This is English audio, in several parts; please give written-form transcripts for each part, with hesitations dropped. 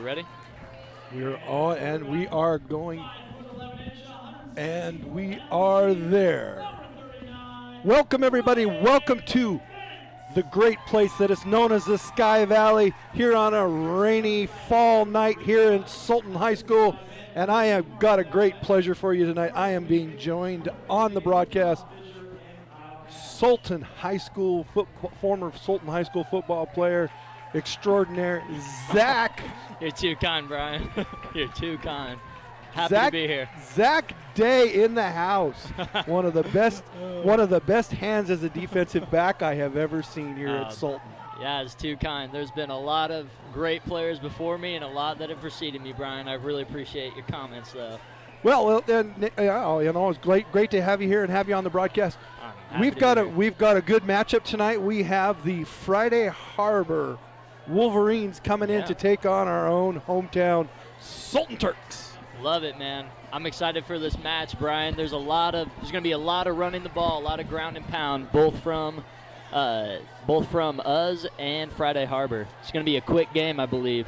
ready? We're on, and we are going, and we are there. Welcome, everybody. Welcome to the great place that is known as the Sky Valley here on a rainy fall night here in Sultan High School. And I have got a great pleasure for you tonight. I am being joined on the broadcast, Sultan High School, former Sultan High School football player extraordinaire, Zach. You're too kind, Brian. You're too kind. Happy to be here. Zach Day in the house. one of the best hands as a defensive back I have ever seen here at Sultan. Yeah, it's too kind. There's been a lot of great players before me and a lot that have preceded me, Brian. I really appreciate your comments, though. Well, then it's great to have you here and have you on the broadcast. We've got a good matchup tonight. We have the Friday Harbor Wolverines coming in to take on our own hometown Sultan Turks. Love it, man. I'm excited for this match, Brian. There's going to be a lot of running the ball, a lot of ground and pound, both from us and Friday Harbor. It's going to be a quick game, I believe.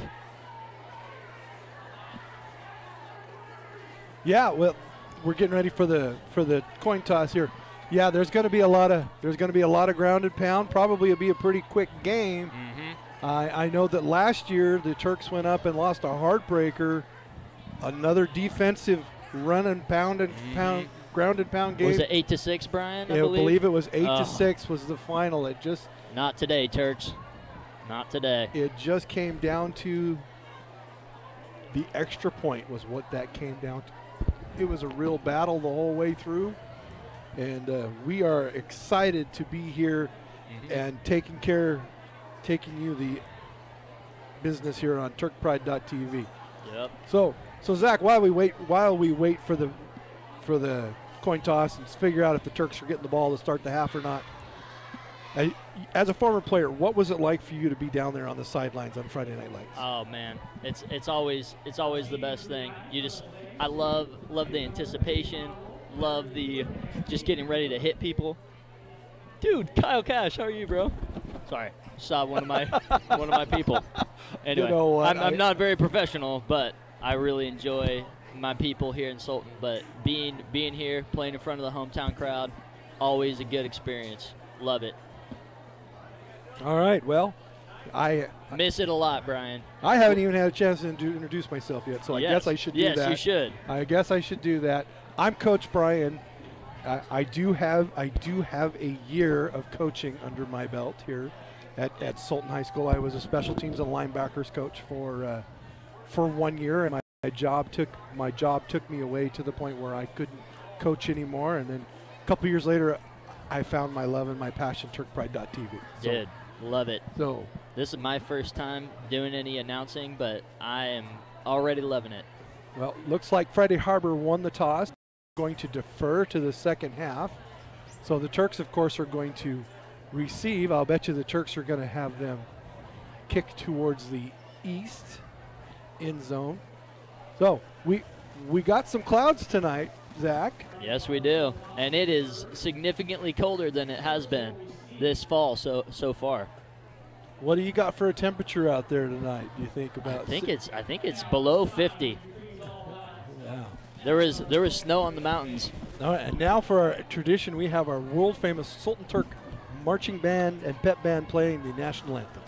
Yeah, well, we're getting ready for the coin toss here. Yeah, there's going to be a lot of ground and pound. Probably it'll be a pretty quick game. I know that last year the Turks went up and lost a heartbreaker. Another defensive run and pound and pound, ground and pound game. Was it 8-6, Brian? I believe it was 8-6 was the final. It just not today, Turks. Not today. It just came down to the extra point was what that came down to. It was a real battle the whole way through, and we are excited to be here and taking you the business here on TurkPride.tv. Yep. So Zach, while we wait for the coin toss and figure out if the Turks are getting the ball to start the half or not, as a former player, what was it like for you to be down there on the sidelines on Friday Night Lights? Oh man, it's always the best thing. I love the anticipation, love the just getting ready to hit people. Dude, Kyle Cash, how are you, bro? Sorry, saw one of my people. Anyway, you know what, I'm not very professional, but I really enjoy my people here in Sultan. But being here, playing in front of the hometown crowd, always a good experience. Love it. All right, well, I miss it a lot, Brian. I haven't even had a chance to introduce myself yet, so I guess I should do that. Yes, you should. I guess I should do that. I'm Coach Brian. I do have a year of coaching under my belt here at Sultan High School. I was a special teams and linebackers coach for 1 year, and my job took me away to the point where I couldn't coach anymore. And then a couple years later, I found my love and my passion, TurkPride.tv. Did love it. So this is my first time doing any announcing, but I am already loving it. Well, looks like Friday Harbor won the toss. Going to defer to the second half. So the Turks, of course, are going to receive. I'll bet you the Turks are going to have them kick towards the east end zone. So we got some clouds tonight, Zach. Yes, we do. And it is significantly colder than it has been this fall so far. What do you got for a temperature out there tonight? Do you think about? I think it's below 50. Yeah. There was snow on the mountains. All right, and now for our tradition, we have our world famous Sultan Turk marching band and pep band playing the national anthem.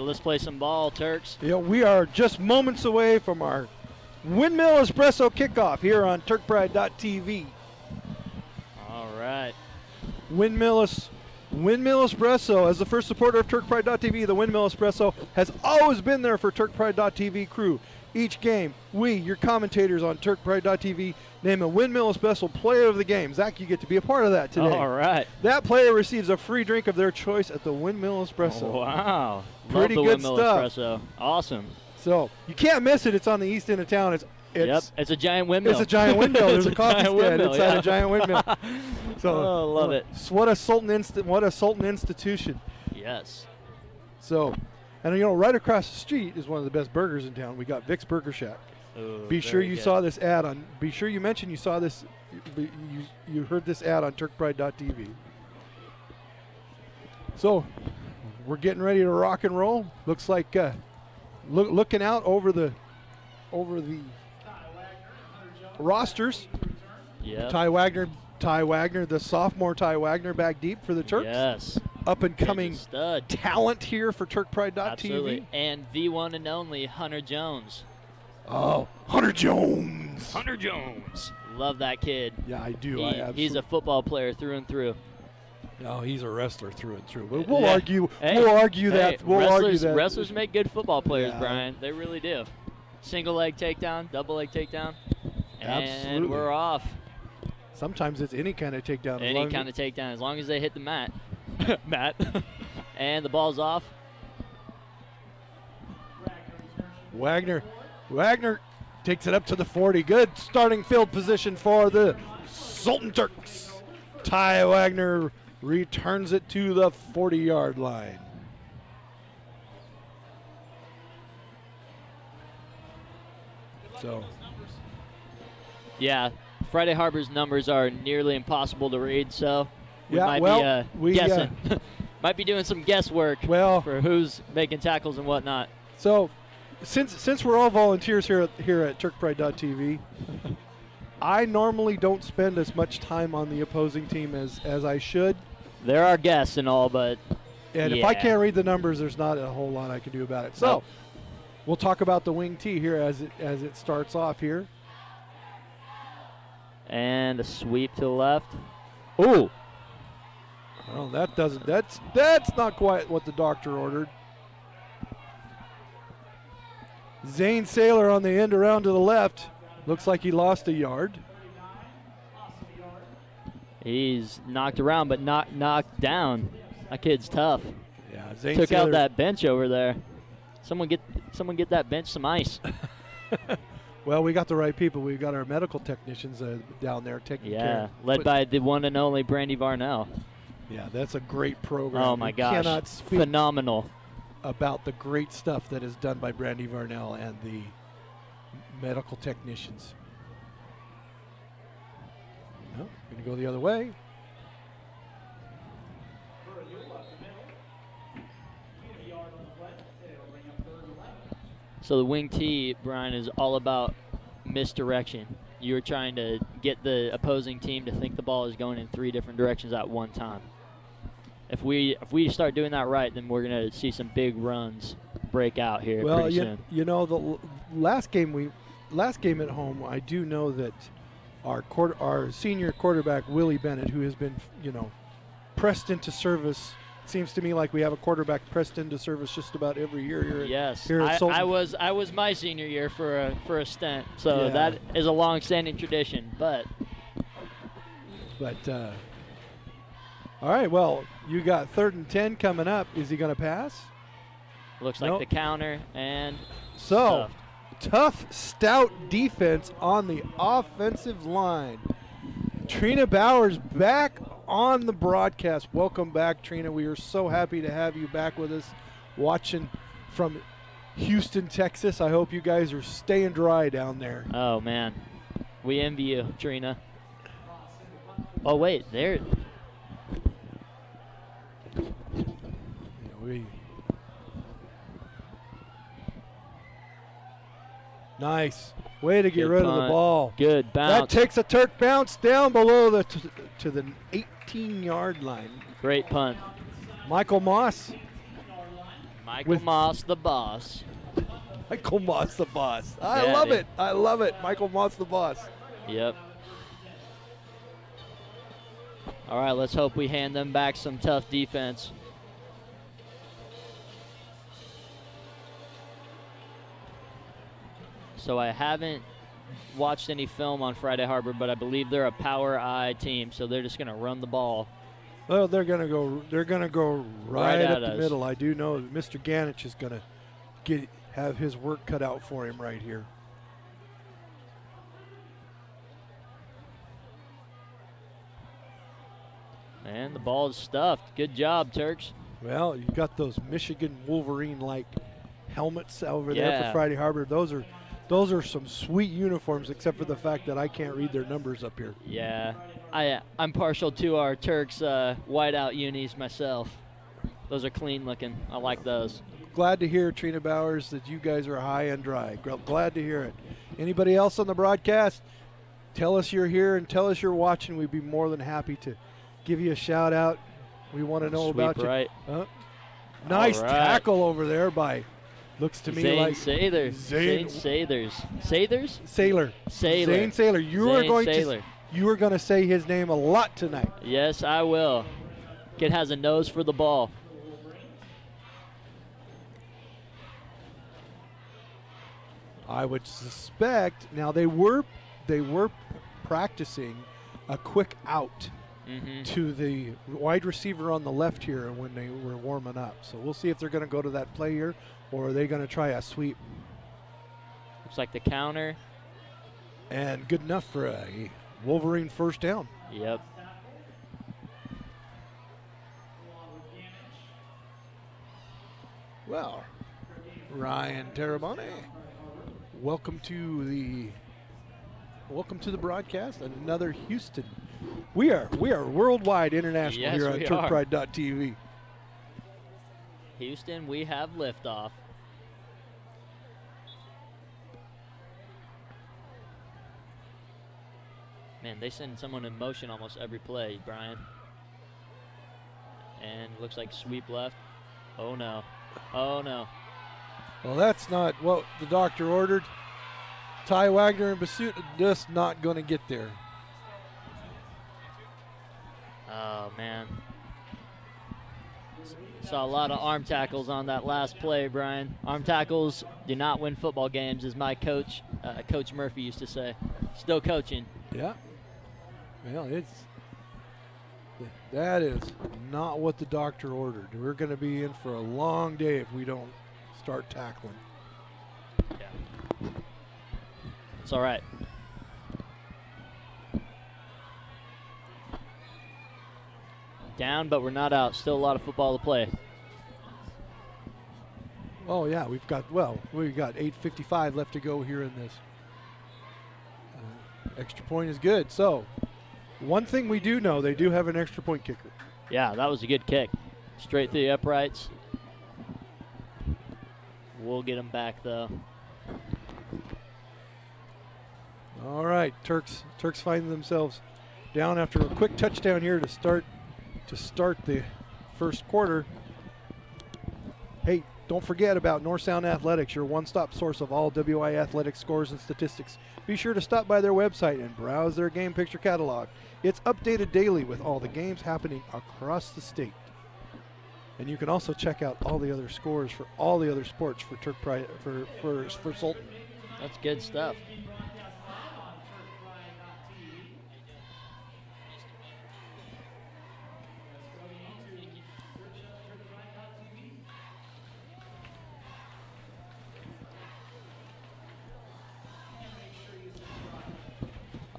let's play some ball, Turks. Yeah, we are just moments away from our Windmill Espresso kickoff here on TurkPride.tv. All right. Windmill Espresso, as the first supporter of TurkPride.tv, the Windmill Espresso has always been there for TurkPride.tv crew. Each game, we, your commentators on TurkPride.tv, name a Windmill Espresso player of the game. Zach, you get to be a part of that today. All right. That player receives a free drink of their choice at the Windmill Espresso. Wow. Pretty Love the good Windmill stuff. Espresso. Awesome. So you can't miss it. It's on the east end of town. It's a giant windmill. It's a giant windmill. There's a coffee stand windmill, inside a giant windmill. So love it. What a Sultan institution. Yes. So, and right across the street is one of the best burgers in town. We got Vic's Burger Shack. Ooh, be sure you good. saw this ad on. Be sure you mentioned you saw this. You heard this ad on TurkPride.tv. So, we're getting ready to rock and roll. Looks like looking out over the rosters. Yeah. Ty Wagner, the sophomore Ty Wagner, back deep for the Turks. Yes. Up and coming stud talent here for TurkPride.tv. Absolutely. And the one and only Hunter Jones. Oh, Hunter Jones. Hunter Jones. Love that kid. Yeah, I do. He's a football player through and through. No, he's a wrestler through and through. We'll Yeah. argue. Hey, we'll argue hey, that. We'll argue that. Wrestlers make good football players, Yeah. Brian. They really do. Single leg takedown, double leg takedown, and Absolutely. we're off. Sometimes it's any kind of takedown. Any kind of takedown, as long as they hit the mat. Matt. And the ball's off. Wagner takes it up to the 40. Good starting field position for the Sultan Turks. Ty Wagner returns it to the 40-yard line. So, Yeah, Friday Harbor's numbers are nearly impossible to read, so we Yeah, might well, be guessing. Might be doing some guesswork for who's making tackles and whatnot. So, since we're all volunteers here at TurkPride.tv, I normally don't spend as much time on the opposing team as I should. There are guests and all, but and if I can't read the numbers, there's not a whole lot I can do about it. So, we'll talk about the wing tee here as it starts off here. And a sweep to the left. Ooh. Well, that's not quite what the doctor ordered. Zane Saylor on the end around to the left. Looks like he lost a yard. He's knocked around, but not knocked down. That kid's tough. Yeah, Zane took Saylor out that bench over there. Someone get that bench some ice. Well, we got the right people. We've got our medical technicians down there taking care. Yeah, led by the one and only Brandy Varnell. Yeah, that's a great program. Oh my gosh, cannot speak phenomenal about the great stuff that is done by Brandy Varnell and the medical technicians. No, going to go the other way. So the wing tee, Brian, is all about misdirection. You're trying to get the opposing team to think the ball is going in 3 different directions at one time. If we start doing that right, then we're going to see some big runs break out here pretty soon. You know, the last game at home, I do know that our senior quarterback Willie Bennett, who has been pressed into service. Seems to me like we have a quarterback pressed into service just about every year here. Yes, here at Sultan. I was my senior year for a stint, so that is a long-standing tradition. But all right, well, you got 3rd and 10 coming up. Is he going to pass? Looks like the counter and so tough, stout defense on the offensive line. Trina Bowers back on the broadcast. Welcome back, Trina. We are so happy to have you back with us, watching from Houston, Texas. I hope you guys are staying dry down there. Oh man, we envy you, Trina. Oh wait, there. Nice. Way to get rid of the ball. Good bounce. That takes a Turk bounce down below to the 18-yard line. Great punt. Michael Moss Michael Moss, the boss. Michael Moss, the boss. I love it. I love it. Michael Moss, the boss. Yep. All right, let's hope we hand them back some tough defense. So I haven't watched any film on Friday Harbor, but I believe they're a power I team, so they're just going to run the ball. Well, they're gonna go right up the us. middle. I do know that Mr. Ganich is gonna have his work cut out for him right here. And the ball is stuffed. Good job, Turks. Well, you got those Michigan Wolverine-like helmets over there for Friday Harbor. Those are some sweet uniforms, except for the fact that I can't read their numbers up here. Yeah, I'm partial to our Turks whiteout unis myself. Those are clean looking. I like those. Glad to hear, Trina Bowers, that you guys are high and dry. Glad to hear it. Anybody else on the broadcast? Tell us you're here and tell us you're watching. We'd be more than happy to give you a shout out. We want to know about right. you. Nice tackle over there by, looks to me Zane like Sathers. Zane Sathers. Sathers? Sailor. Zane Sailor. You are going to say his name a lot tonight. Yes, I will. Kid has a nose for the ball. I would suspect now they were practicing a quick out to the wide receiver on the left here when they were warming up. So we'll see if they're going to go to that play here, or are they going to try a sweep. Looks like the counter. And good enough for a Wolverine first down. Yep. Well, Ryan Terabonne, welcome to the broadcast. Another Houston. We are worldwide international here on TurkPride.tv. Houston, we have liftoff. Man, they send someone in motion almost every play, Brian. And looks like sweep left. Oh no. Oh no. Well, that's not what the doctor ordered. Ty Wagner and Basut just not going to get there. Oh, man. Saw a lot of arm tackles on that last play, Brian. Arm tackles do not win football games, as my coach, Coach Murphy, used to say. Still coaching. Yeah. Well, that is not what the doctor ordered. We're going to be in for a long day if we don't start tackling. Yeah. It's all right. Down, but we're not out. Still a lot of football to play. Oh, yeah. We've got 8:55 left to go here in this. Extra point is good. So, one thing we do know, they do have an extra point kicker. Yeah, that was a good kick. Straight through the uprights. We'll get them back, though. All right, Turks find themselves down after a quick touchdown here to start the first quarter. Hey, don't forget about North Sound Athletics, your one-stop source of all WI athletic scores and statistics. Be sure to stop by their website and browse their game picture catalog. It's updated daily with all the games happening across the state. And you can also check out all the other scores for all the other sports for Turk Pride for Sultan. That's good stuff.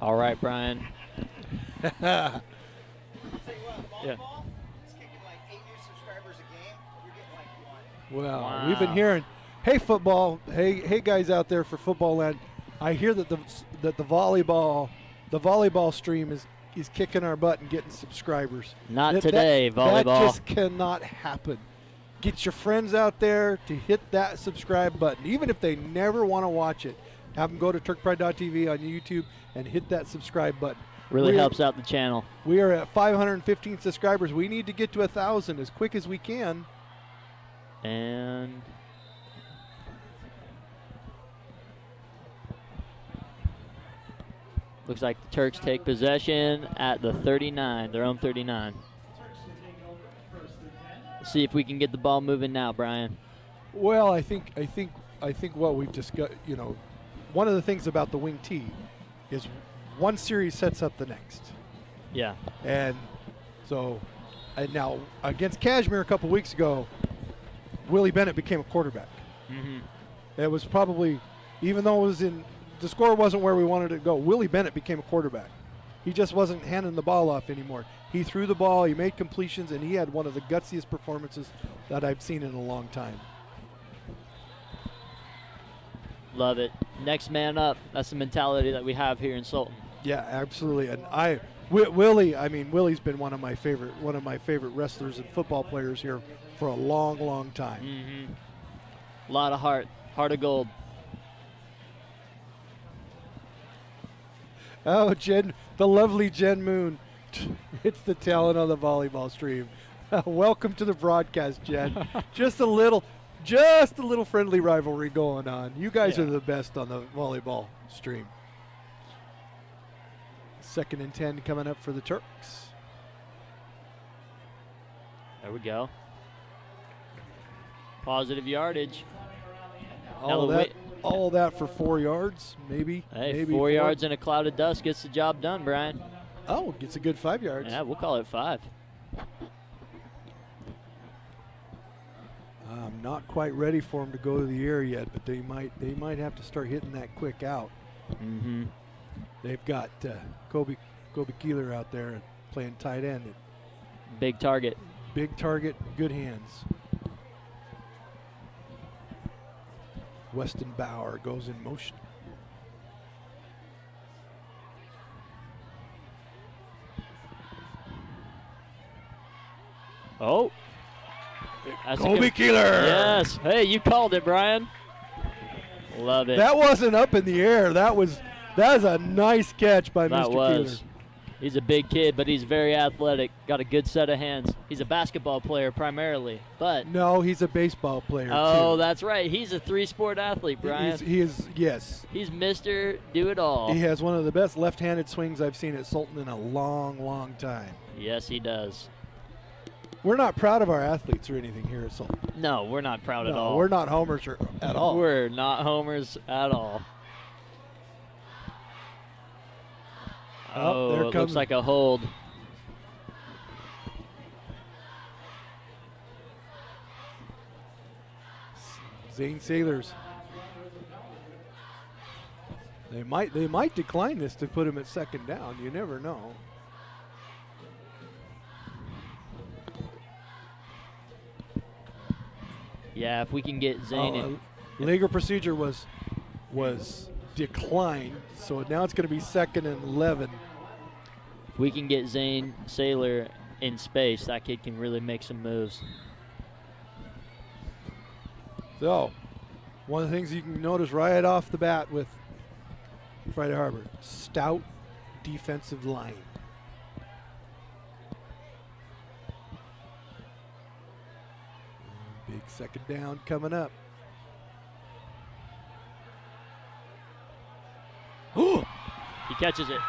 All right, Brian. Yeah. Well, wow. We've been hearing, hey football, hey guys out there for football land. I hear that the volleyball stream is kicking our butt and getting subscribers. Not today, volleyball. That just cannot happen. Get your friends out there to hit that subscribe button, even if they never want to watch it. Have them go to TurkPride.tv on YouTube and hit that subscribe button. Really helps out the channel. We are at 515 subscribers. We need to get to 1,000 as quick as we can. And looks like the Turks take possession at the 39, their own 39. See if we can get the ball moving now, Brian. Well, I think what we've discussed, you know, one of the things about the wing T is one series sets up the next. Yeah. And so, and now against Kashmir a couple weeks ago, Willie Bennett became a quarterback. Mm-hmm. It was probably, even though it was the score wasn't where we wanted it to go, Willie Bennett became a quarterback. He just wasn't handing the ball off anymore. He threw the ball, he made completions, and he had one of the gutsiest performances that I've seen in a long time. Love it. Next man up. That's the mentality that we have here in Sultan. Yeah, absolutely. And Willie, I mean, Willie's been one of my favorite wrestlers and football players here for a long, long time. Mm-hmm. A lot of heart of gold. Oh, the lovely Jen Moon. It's the talent on the volleyball stream. Welcome to the broadcast, Jen. Just a little friendly rivalry going on. You guys are the best on the volleyball stream. 2nd and 10 coming up for the Turks. There we go. Positive yardage. All that for 4 yards, maybe. Hey, maybe 4 yards in a cloud of dust gets the job done, Brian. Oh, gets a good 5 yards. Yeah, we'll call it 5. I'm not quite ready for them to go to the air yet, but they might have to start hitting that quick out. Mm-hmm. They've got Kobe Keeler out there playing tight end. Big target. Big target, good hands. Weston Bauer goes in motion. Oh. That's Kobe Keeler. Yes. Hey, you called it, Brian. Love it. That wasn't up in the air. That was a nice catch by Mr. Keeler. He's a big kid, but he's very athletic. Got a good set of hands. He's a basketball player primarily, but no, he's a baseball player. Oh, too. That's right. He's a 3-sport athlete, Brian. He is. Yes. He's Mr. Do It All. He has one of the best left-handed swings I've seen at Sultan in a long, long time. Yes, he does. We're not proud of our athletes or anything here at Sultan. No, we're not proud at all. We're not homers at all. We're not homers at all. Oh, there it comes. Looks like a hold. Zane Sailors. They might decline this to put him at 2nd down. You never know. Yeah, if we can get Zane in. Legal procedure was declined, so now it's going to be 2nd and 11. If we can get Zane Sailor in space, that kid can really make some moves. So, one of the things you can notice right off the bat with Friday Harbor, stout defensive line. Big 2nd down coming up. He catches it.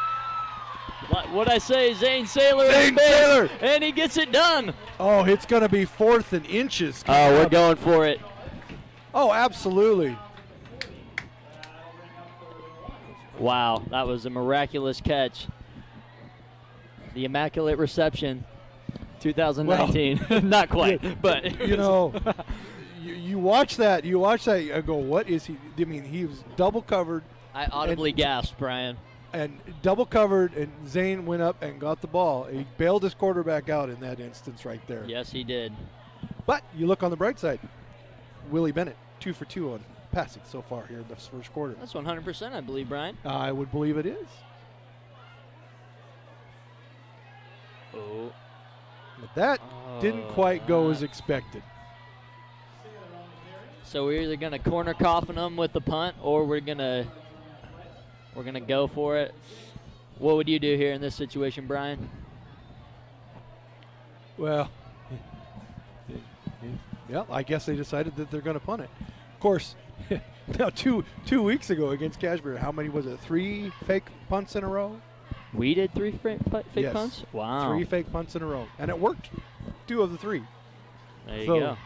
What'd I say? Zane Sailor Zane in space, Sailor! and he gets it done. Oh, it's going to be 4th and inches. Oh, we're going for it. Oh, absolutely. Wow, that was a miraculous catch. The Immaculate Reception 2019. Well, not quite, but you know, you watch that, I go, what is he? I mean, he was double covered. I audibly gasped, Brian. And double covered, and Zane went up and got the ball. He bailed his quarterback out in that instance right there. Yes, he did. But you look on the bright side, Willie Bennett, 2 for 2 on passing so far here in the 1st quarter. That's 100%, I believe, Brian. I would believe it is. Oh. But that didn't quite go as expected. So we're either going to corner coffin them with the punt, or we're going to go for it. What would you do here in this situation, Brian? Well, Yeah, I guess they decided that they're going to punt it. Of course, now two weeks ago against Cashmere, how many was it? 3 fake punts in a row? We did 3 fake Yes. punts? Wow. 3 fake punts in a row. And it worked 2 of the 3. There you go.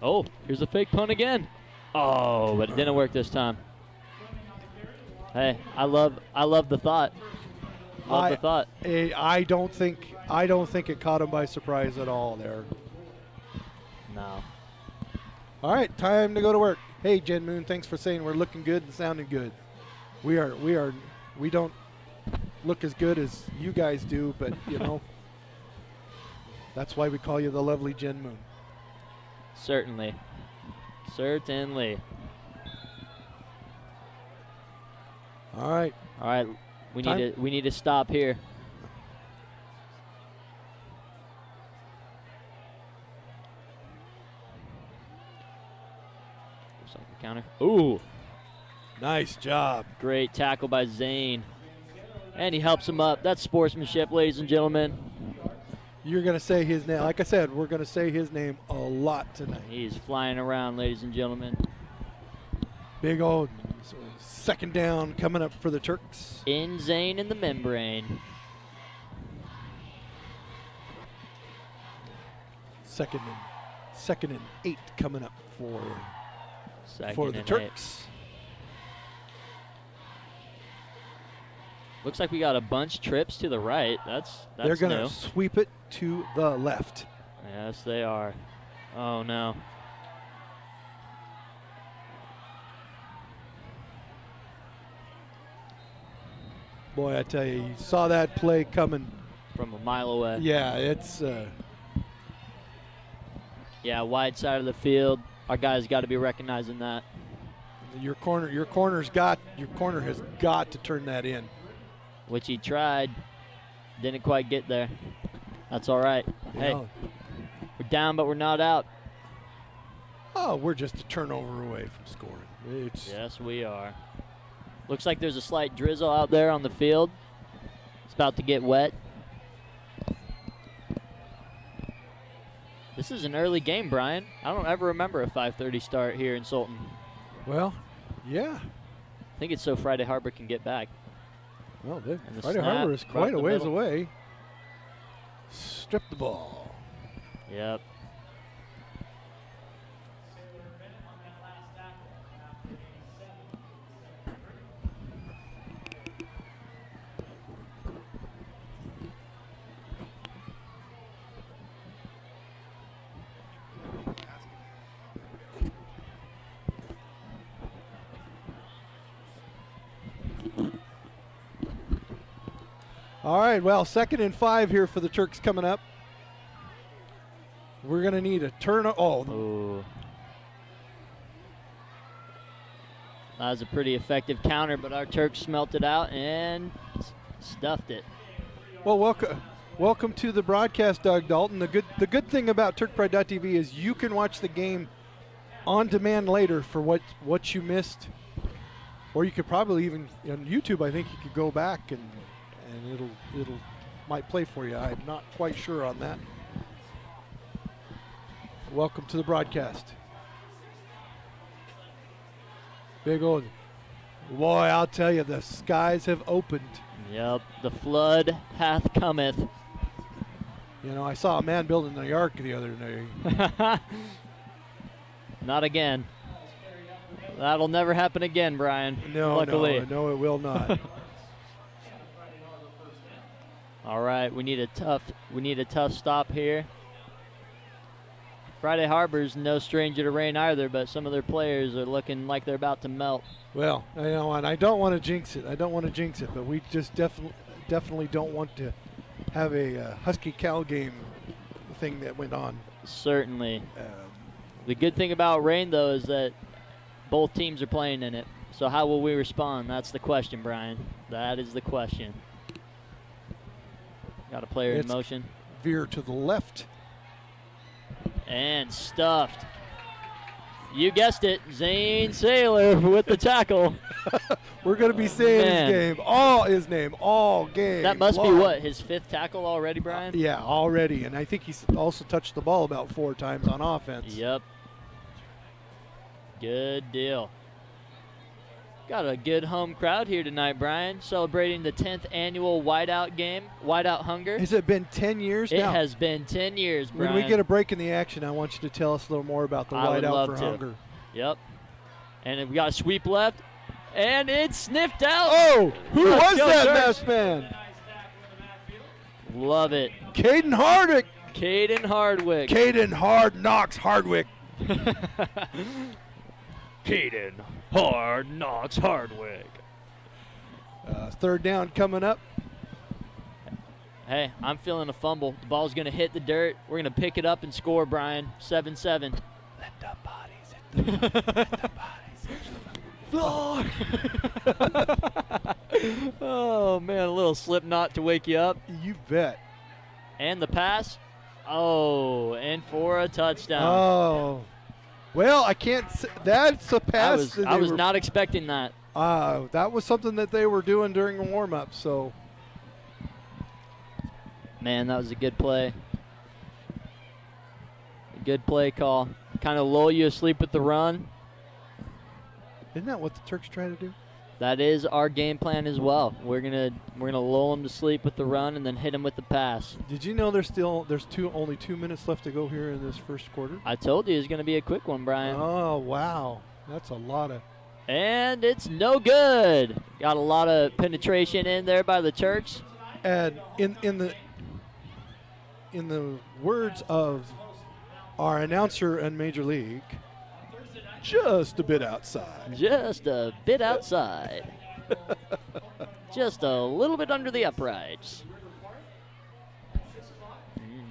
Oh, here's a fake punt again. Oh, but it didn't work this time. Hey, I love the thought. Love the thought. I don't think it caught him by surprise at all there. No. All right, time to go to work. Hey, Jen Moon, thanks for saying we're looking good and sounding good. We don't look as good as you guys do, but you know, that's why we call you the lovely Jen Moon. Certainly. Certainly. All right. All right. We need to stop here. Counter. Ooh. Nice job. Great tackle by Zane. And he helps him up. That's sportsmanship, ladies and gentlemen. You're going to say his name. Like I said, we're going to say his name a lot tonight. He's flying around, ladies and gentlemen. Big old second down coming up for the Turks. In Zane in the membrane. Second and 8 coming up for the Turks. 8. Looks like we got a bunch trips to the right. That's They're going new. to sweep it to the left. Yes, they are. Oh, no. Boy, I tell you saw that play coming from a mile away. Yeah, it's yeah, wide side of the field. Our guys got to be recognizing that. Your corner has got to turn that in. Which he tried. Didn't quite get there. That's all right. Yeah. Hey, we're down, but we're not out. Oh, we're just a turnover away from scoring. Yes, we are. Looks like there's a slight drizzle out there on the field. It's about to get wet. This is an early game, Brian. I don't ever remember a 5:30 start here in Sultan. Well, yeah. I think it's so Friday Harbor can get back. Well, Friday Harbor is quite a ways away. Strip the ball. Yep. All right, well, 2nd and 5 here for the Turks coming up. We're going to need a turn. Ooh. That was a pretty effective counter, but our Turks smelt it out and stuffed it. Well, welcome to the broadcast, Doug Dalton. The good thing about TurkPride.tv is you can watch the game on demand later for what you missed, or you could probably even on YouTube. I think you could go back and it'll might play for you. I'm not quite sure on that. Welcome to the broadcast. Big old boy, I'll tell you, the skies have opened. Yep, the flood hath cometh. You know, I saw a man building the ark the other day. Not again. That'll never happen again, Brian. No, luckily. No, it will not. All right, we need a tough stop here. Friday Harbor's no stranger to rain either, but some of their players are looking like they're about to melt. Well, you know, and I don't want to jinx it. But we just definitely don't want to have a Husky Cal game thing that went on. Certainly. The good thing about rain, though, is that both teams are playing in it. So how will we respond? That's the question, Brian. That is the question. Got a player in motion. Veer to the left. And stuffed. You guessed it, Zane Saylor with the tackle. We're going to be saying his name all game. That must long. be what, his 5th tackle already, Brian? Yeah, already. And I think he's also touched the ball about 4 times on offense. Yep. Good deal. Got a good home crowd here tonight, Brian, celebrating the 10th annual Whiteout game, Whiteout Hunger. Has it been 10 years now? It has been 10 years, Brian. When we get a break in the action, I want you to tell us a little more about the Whiteout for Hunger. Yep. And we got a sweep left, and it's sniffed out. Oh, who was that Turks. masked man? Love it. Caden Hardwick. Caden Hardwick. Caden Hard Knocks Hardwick. Caden Hard Knocks Hardwick. 3rd down coming up. Hey, I'm feeling a fumble. The ball's going to hit the dirt. We're going to pick it up and score, Brian. 7-7. Let the bodies hit the let the bodies hit the Oh, man, a little slip knot to wake you up. You bet. And the pass. Oh, and for a touchdown. Oh. Well, I can't – that's a pass. I was not expecting that. That was something that they were doing during the warm-up, so. Man, that was a good play. A good play call. Kind of lull you asleep with the run. Isn't that what the Turks try to do? That is our game plan as well. We're gonna lull them to sleep with the run and then hit them with the pass. Did you know there's only 2 minutes left to go here in this first quarter? I told you it's gonna be a quick one, Brian. Oh wow, that's a lot of. And it's no good. Got a lot of penetration in there by the Turks. And in the words of our announcer in Major League, just a bit outside. Just a bit outside. Just a little bit under the uprights.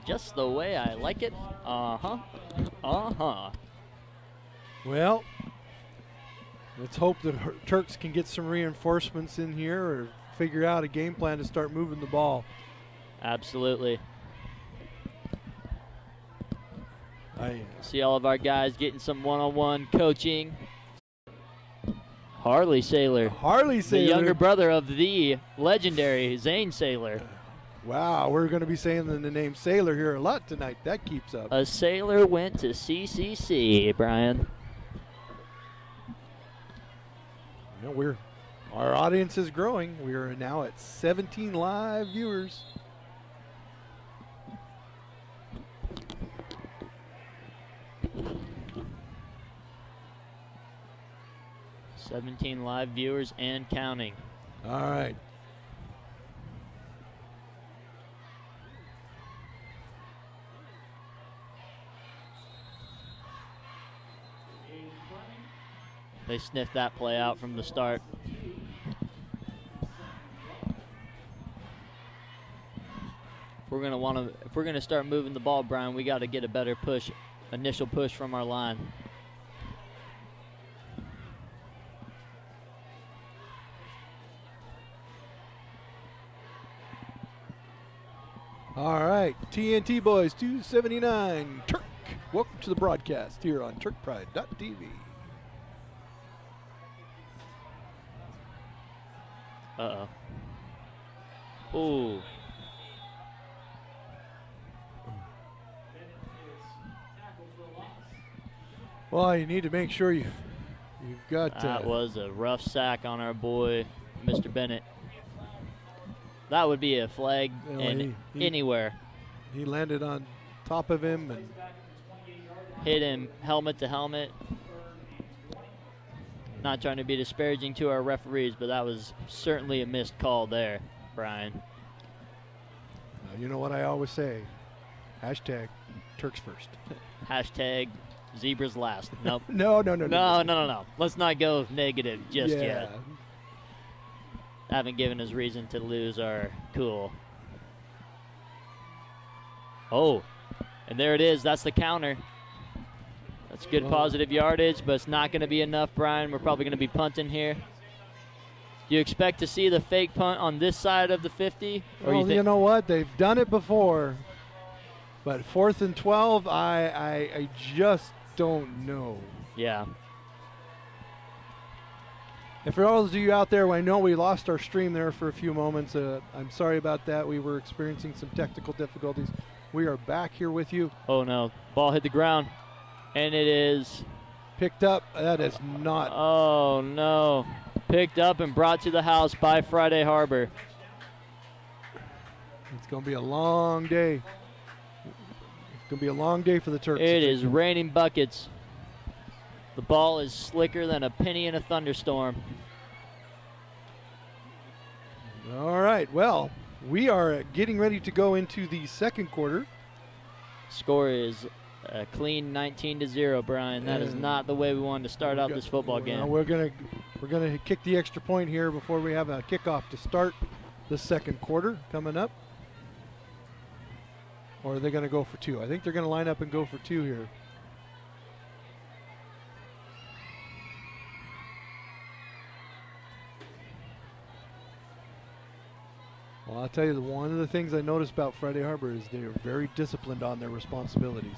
Just the way I like it. Uh-huh. Uh-huh. Well, let's hope the Turks can get some reinforcements in here or figure out a game plan to start moving the ball. Absolutely. I see all of our guys getting some one-on-one coaching. Harley Saylor. Harley Saylor. The younger brother of the legendary Zane Saylor. Wow, we're going to be saying the name Saylor here a lot tonight. That keeps up. A sailor went to CCC, Brian. You know, our audience is growing. We are now at 17 live viewers. Live viewers and counting. All right. They sniffed that play out from the start. If we're gonna start moving the ball, Brian, we got to get a better push, initial push from our line. All right, TNT Boys 279, Turk. Welcome to the broadcast here on TurkPride.tv. Uh-oh. Ooh. Well, you need to make sure you've got. That was a rough sack on our boy, Mr. Bennett. That would be a flag anywhere. He landed on top of him and hit him helmet to helmet. Not trying to be disparaging to our referees, but that was certainly a missed call there, Brian. You know what I always say? Hashtag Turks first. Hashtag zebras last. Nope. No. No. Let's not go negative just yet. Haven't given us reason to lose our cool. Oh, and there it is. That's the counter. That's good positive yardage, but it's not going to be enough, Brian. We're probably going to be punting here. Do you expect to see the fake punt on this side of the 50? Or well, you know what? They've done it before. But 4th and 12, I just don't know. Yeah. And for all of you out there, I know we lost our stream there for a few moments. I'm sorry about that. We were experiencing some technical difficulties. We are back here with you. Oh, no. Ball hit the ground, and it is picked up. That is not. Oh, no. Picked up and brought to the house by Friday Harbor. It's going to be a long day. It's going to be a long day for the Turks. It is raining buckets. The ball is slicker than a penny in a thunderstorm. All right, well, we are getting ready to go into the second quarter. Score is a clean 19-0, Brian. That is not the way we wanted to start out this football game. We're gonna kick the extra point here before we have a kickoff to start the second quarter coming up. Or are they going to go for two? I think they're going to line up and go for two here. Well, I'll tell you, one of the things I noticed about Friday Harbor is they are very disciplined on their responsibilities.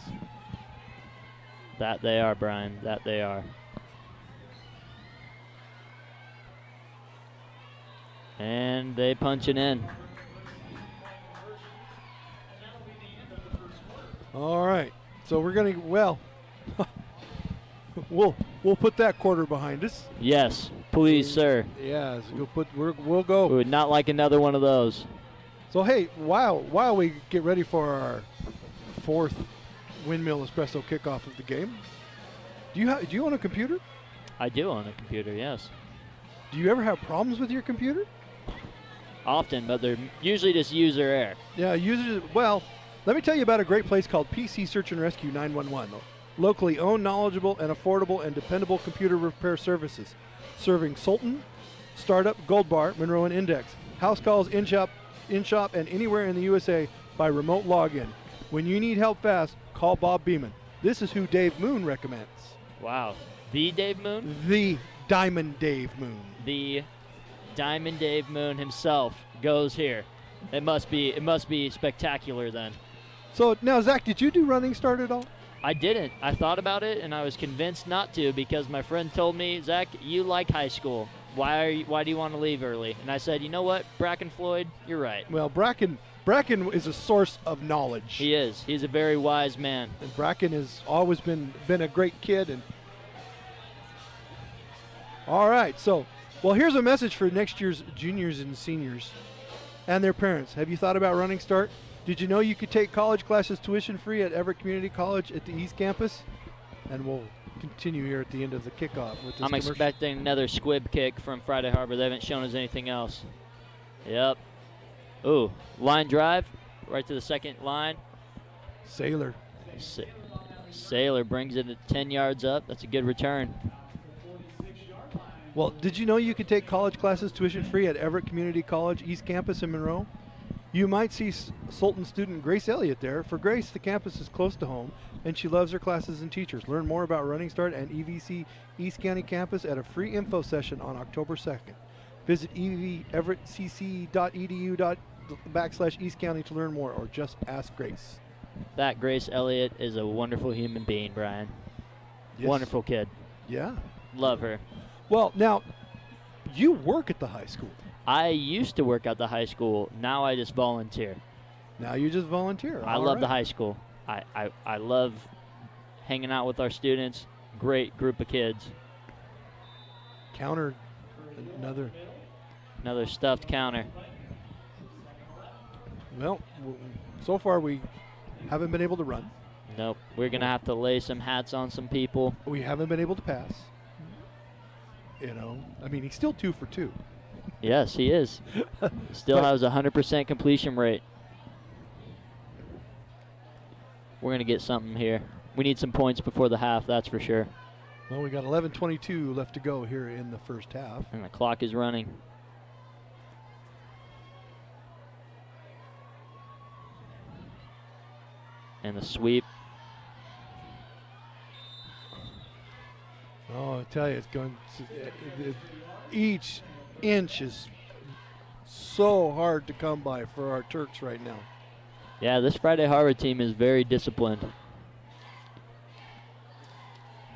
That they are, Brian. That they are. And they punch it in. All right. So we're going to, well, we'll put that quarter behind us. Yes, please, sir. Yes, we'll go. We would not like another one of those. So hey, while we get ready for our fourth Windmill Espresso kickoff of the game, do you own a computer? I do own a computer, yes. Do you ever have problems with your computer? Often, but they're usually just user error. Yeah, well, let me tell you about a great place called PC Search and Rescue 911. Locally owned, knowledgeable, and affordable and dependable computer repair services. Serving Sultan, Startup, Gold Bar, Monroe, and Index. House calls, in-shop, and anywhere in the USA by remote login. When you need help fast, call Bob Beeman. This is who Dave Moon recommends. Wow. The Dave Moon? The Diamond Dave Moon. The Diamond Dave Moon himself goes here. It must be spectacular then. So now, Zach, did you do Running Start at all? I didn't. I thought about it, and I was convinced not to because my friend told me, Zach, you like high school. Why do you want to leave early? And I said, you know what, Bracken Floyd, you're right. Well, Bracken is a source of knowledge. He is. He's a very wise man. And Bracken has always been a great kid. And all right, so well, here's a message for next year's juniors and seniors and their parents. Have you thought about Running Start? Did you know you could take college classes tuition free at Everett Community College at the East Campus? And we'll continue here at the end of the kickoff with this I'm expecting another squib kick from Friday Harbor. They haven't shown us anything else. Yep. Ooh, line drive right to the second line. Sailor. Sailor brings it at 10 yards up. That's a good return. Well, did you know you could take college classes tuition free at Everett Community College East Campus in Monroe? You might see Sultan student Grace Elliott there. For Grace, the campus is close to home, and she loves her classes and teachers. Learn more about Running Start and EVC East County Campus at a free info session on October 2nd. Visit everettcc.edu/East County to learn more, or just ask Grace. That Grace Elliott is a wonderful human being, Brian. Yes. Wonderful kid. Yeah. Love her. Well, now, you work at the high school. I used to work at the high school. Now I just volunteer. Now you just volunteer. I love the high school. I love hanging out with our students. Great group of kids. Counter, another stuffed counter. Well, so far we haven't been able to run. Nope. We're going to have to lay some hats on some people. We haven't been able to pass. You know, I mean, he's still 2 for 2. Yes, he is. Still has a 100% completion rate. We're going to get something here. We need some points before the half, that's for sure. Well, we got 11:22 left to go here in the first half. And the clock is running. And the sweep. Oh, I tell you, it's going. Each inch is so hard to come by for our Turks right now. Yeah, this Friday Harbor team is very disciplined.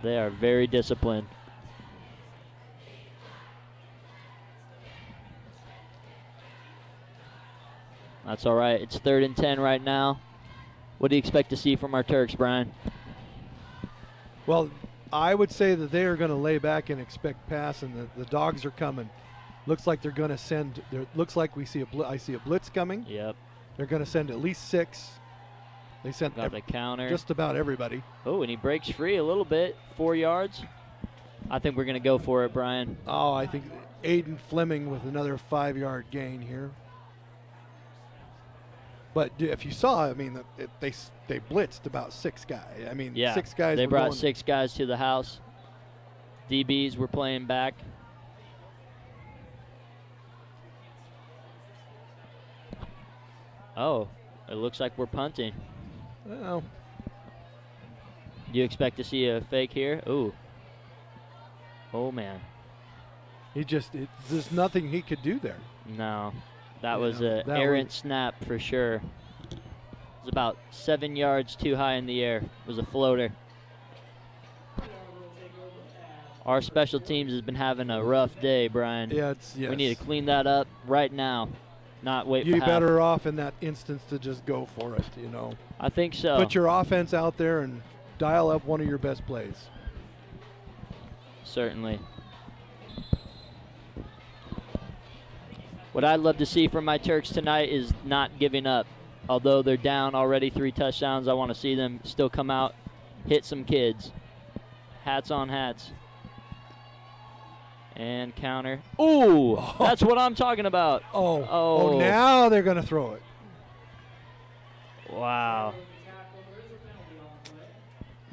They are very disciplined. That's all right. It's 3rd and 10 right now. What do you expect to see from our Turks, Brian? Well, I would say that they are going to lay back and expect pass, and the dogs are coming. Looks like they're going to send. Looks like I see a blitz coming. Yep. They're going to send at least 6. They sent Got the counter. Just about everybody. Oh, and he breaks free a little bit. 4 yards. I think we're going to go for it, Brian. Oh, I think Aiden Fleming with another 5-yard gain here. But if you saw, I mean, they blitzed about 6 guys. I mean, yeah, 6 guys. They brought 6 guys to the house. DBs were playing back. Oh, it looks like we're punting. Well, Do you expect to see a fake here? Ooh. Oh, man. There's nothing he could do there. No. That was an errant snap for sure. It was about 7 yards too high in the air. It was a floater. Our special teams has been having a rough day, Brian. Yeah, yes. We need to clean that up right now, not wait for You're better off in that instance to just go for it, you know. I think so. Put your offense out there and dial up one of your best plays. Certainly. What I'd love to see from my Turks tonight is not giving up. Although they're down already 3 touchdowns, I want to see them still come out, hit some kids. Hats on hats. And counter. Ooh, that's what I'm talking about. Oh, now they're going to throw it. Wow.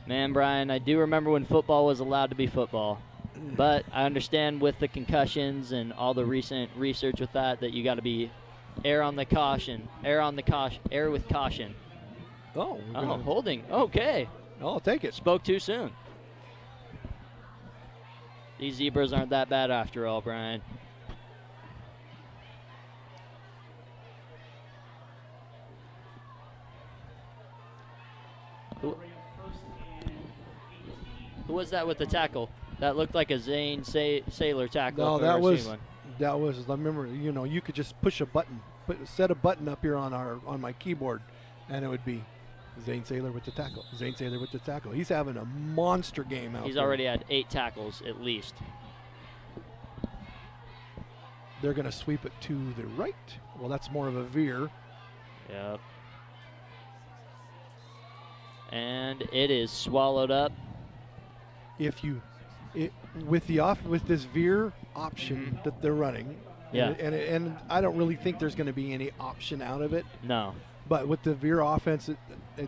Man, Brian, I do remember when football was allowed to be football. But I understand with the concussions and all the recent research with that you got to be err with caution. Oh, holding. Okay. I'll take it. Spoke too soon. These zebras aren't that bad after all, Brian. Who was that with the tackle? That looked like a Zane Sailor tackle. No, that was. I remember. You know, you could just push a button, set a button up here on my keyboard, and it would be Zane Sailor with the tackle. Zane Sailor with the tackle. He's having a monster game out there. He's already had 8 tackles at least. They're going to sweep it to the right. Well, that's more of a veer. Yep. And it is swallowed up. With this veer option that they're running, yeah, and I don't really think there's going to be any option out of it. No. But with the veer offense,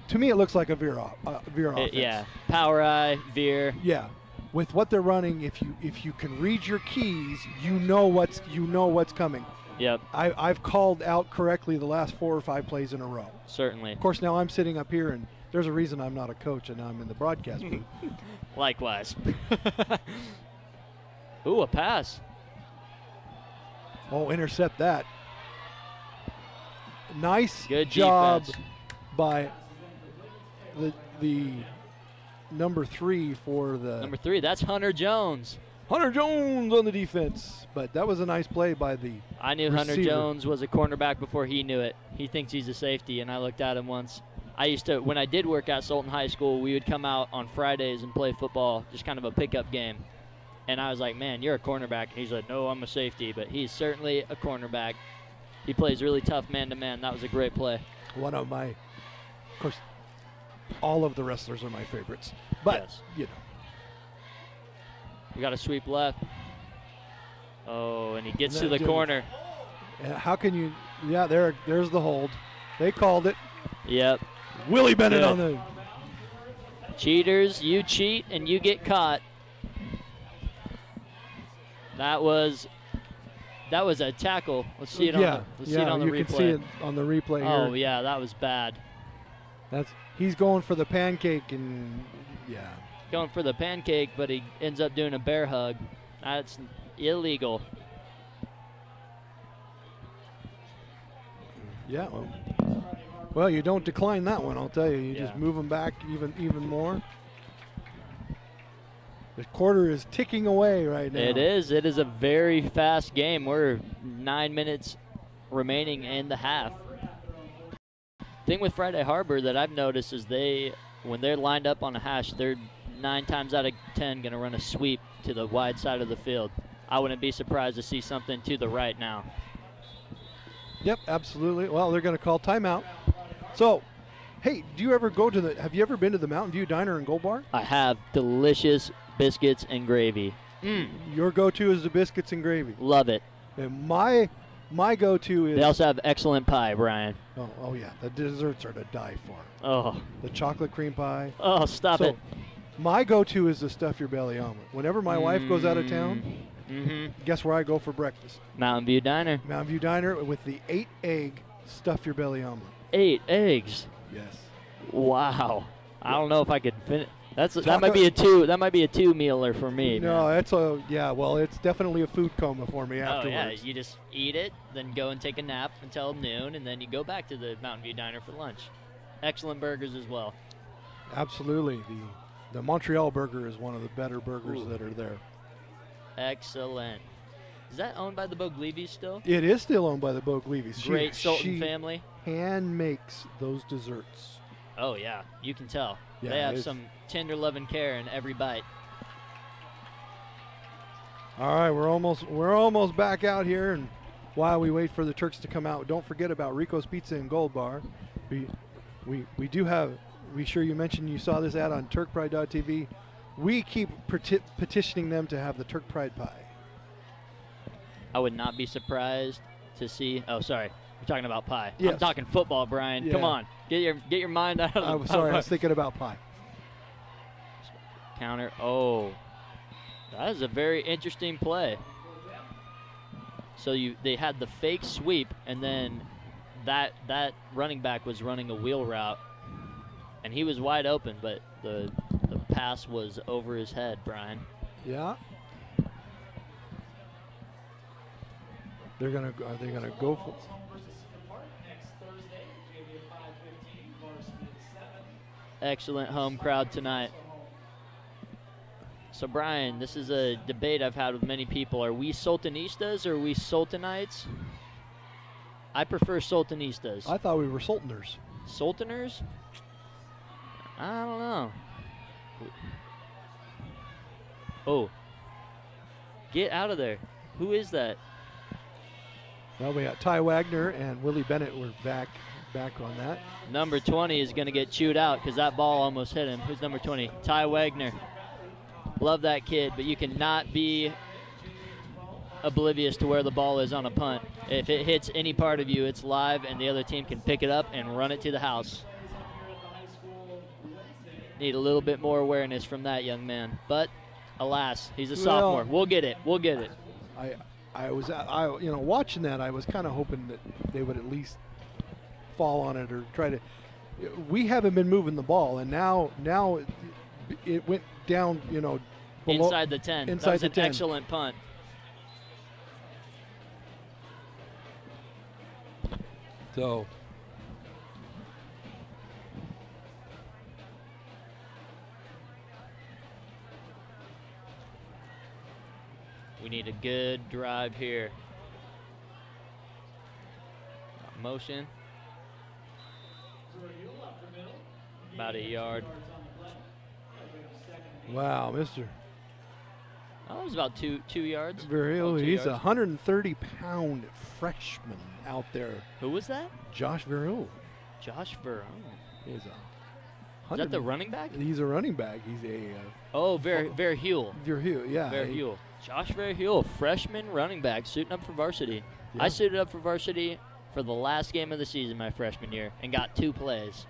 to me it looks like a veer offense. Yeah, power eye, veer. Yeah, with what they're running, if you can read your keys, you know what's coming. Yep. I've called out correctly the last 4 or 5 plays in a row. Certainly. Of course, now I'm sitting up here, and there's a reason I'm not a coach, and now I'm in the broadcast booth. Likewise. Ooh, a pass. Oh, intercept that. Nice Good job defense by the number 3 for the... Number 3, that's Hunter Jones. Hunter Jones on the defense. But that was a nice play by the I knew receiver. Hunter Jones was a cornerback before he knew it. He thinks he's a safety, and I looked at him once. When I did work at Sultan High School, we would come out on Fridays and play football, just kind of a pickup game. And I was like, man, you're a cornerback. He's like, no, I'm a safety. But he's certainly a cornerback. He plays really tough man-to-man. That was a great play. One of my, of course, all of the wrestlers are my favorites. But, yes, you know. We got a sweep left. Oh, and he gets to the corner. How can you, yeah, there's the hold. They called it. Yep. Willie Bennett on the. Cheaters, you cheat and you get caught. That was a tackle. Let's see it on the replay. You can see it on the replay here. Oh yeah, that was bad. He's going for the pancake and yeah. Going for the pancake, but he ends up doing a bear hug. That's illegal. Yeah. Well, you don't decline that one, I'll tell you. You Yeah. just move them back even more. The quarter is ticking away right now. It is. It is a very fast game. We're 9 minutes remaining in the half. Thing with Friday Harbor that I've noticed is when they're lined up on a hash, they're 9 times out of 10 going to run a sweep to the wide side of the field. I wouldn't be surprised to see something to the right now. Yep, absolutely. Well, they're going to call timeout. So, hey, have you ever been to the Mountain View Diner and Gold Bar? I have delicious biscuits and gravy. Your go-to is the biscuits and gravy. Love it. And my go-to is... They also have excellent pie, Brian. Oh yeah. The desserts are to die for. Oh. The chocolate cream pie. Oh, stop it. My go-to is the stuff your belly omelet. Whenever my wife goes out of town, guess where I go for breakfast? Mountain View Diner. Mountain View Diner with the 8-egg stuff your belly omelet. 8 eggs. Yes. Wow. I don't know if I could finish. That might be a two. That might be a 2-mealer for me. No, man. Well, it's definitely a food coma for me afterwards. Oh yeah, you just eat it, then go and take a nap until noon, and then you go back to the Mountain View Diner for lunch. Excellent burgers as well. Absolutely. The Montreal burger is one of the better burgers that are there. Excellent. Is that owned by the Boglivis still? It is still owned by the Boglivis. Great Sultan family. Hand makes those desserts. Oh yeah, you can tell. Yeah, they have some tender love and care in every bite. All right, we're almost back out here, and while we wait for the Turks to come out, don't forget about Rico's Pizza and Gold Bar. We do have. We sure you mentioned you saw this ad on TurkPride.tv. We keep petitioning them to have the Turk Pride pie. I would not be surprised to see. Oh, sorry. You're talking about pie. Yes. I'm talking football, Brian. Yeah. Come on. Get your mind out of the I'm sorry. I was thinking about pie. Counter. Oh. That is a very interesting play. So they had the fake sweep, and then that running back was running a wheel route, and he was wide open, but the pass was over his head, Brian. Yeah. Are they gonna go for? Excellent home crowd tonight. So Brian, this is a debate I've had with many people. Are we Sultanistas or are we Sultanites? I prefer Sultanistas. I thought we were Sultaners. Sultaners? I don't know. Oh. Get out of there. Who is that? Well, we got Ty Wagner and Willie Bennett. We're back on that. Number 20 is going to get chewed out because that ball almost hit him. Who's number 20? Ty Wagner. Love that kid, but you cannot be oblivious to where the ball is on a punt. If it hits any part of you, it's live, and the other team can pick it up and run it to the house. Need a little bit more awareness from that young man. But, alas, he's a sophomore. We'll get it. We'll get it. I was watching that. I was kind of hoping that they would at least fall on it or try to. We haven't been moving the ball, and now it went down. Below, inside the 10. Inside that was the an 10. Excellent punt. So. We need a good drive here. Motion. About a yard. Wow, Mr. Oh, it was about two yards. Verhill, he's a 130-pound freshman out there. Who was that? Josh Verhill. Josh Verhill. He's Is that the running back? He's a running back. He's a. Verhill. Verhill, yeah. Verhill. Josh Verhill, freshman running back, suiting up for varsity. Yeah. I suited up for varsity for the last game of the season my freshman year and got 2 plays.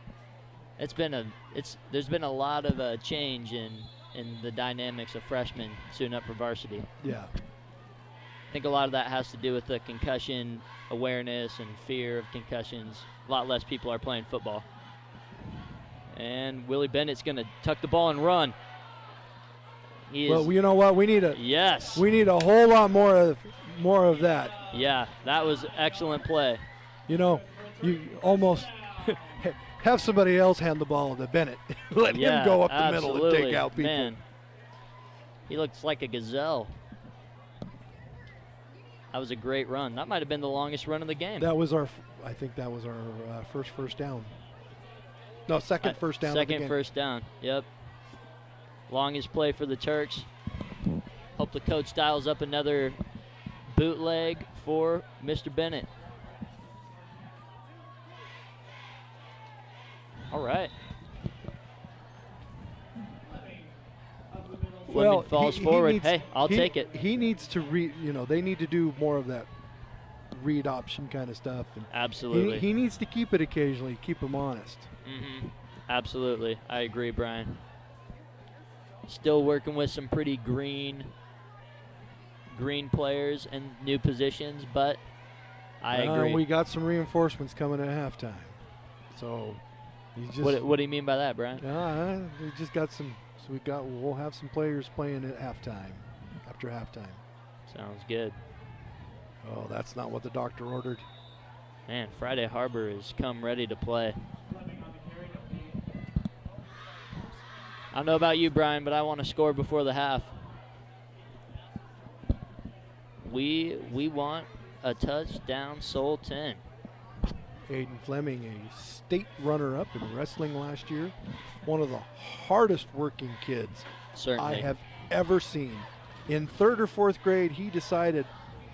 There's been a lot of change in the dynamics of freshmen suiting up for varsity. Yeah. I think a lot of that has to do with the concussion awareness and fear of concussions. A lot less people are playing football. And Willie Bennett's going to tuck the ball and run. Well, you know what? We need a whole lot more of that. Yeah, that was excellent play. You almost have somebody else hand the ball to Bennett. Let him go up the middle and take out people. Man. He looks like a gazelle. That was a great run. That might have been the longest run of the game. That was our, I think that was our first down. No, second first down. Second first down, yep. Longest play for the Turks. Hope the coach dials up another bootleg for Mr. Bennett. All right. Fleming falls forward. Hey, I'll take it. He needs to they need to do more of that read option kind of stuff. And absolutely. He needs to keep it occasionally, keep him honest. Mm-hmm. Absolutely. I agree, Brian. Still working with some pretty green players and new positions, but I agree. We got some reinforcements coming at halftime. So what do you mean by that, Brian? We just got some. So we'll have some players playing at halftime. After halftime. Sounds good. Oh, that's not what the doctor ordered. Man, Friday Harbor has come ready to play. I don't know about you, Brian, but I want to score before the half. We want a touchdown, Sultan. Aiden Fleming, a state runner-up in wrestling last year. One of the hardest working kids Certainly. I have ever seen. In third or fourth grade, he decided,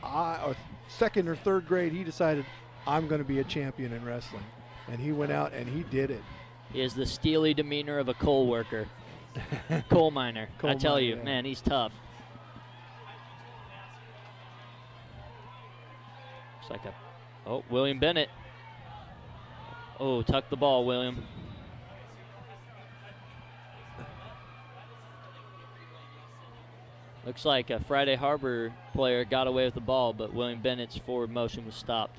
or second or third grade, he decided, I'm going to be a champion in wrestling. And he went out and he did it. He has the steely demeanor of a coal worker. Coal miner. I tell you, yeah. Man, he's tough. Looks like William Bennett. Oh, tuck the ball, William. Looks like a Friday Harbor player got away with the ball, but William Bennett's forward motion was stopped.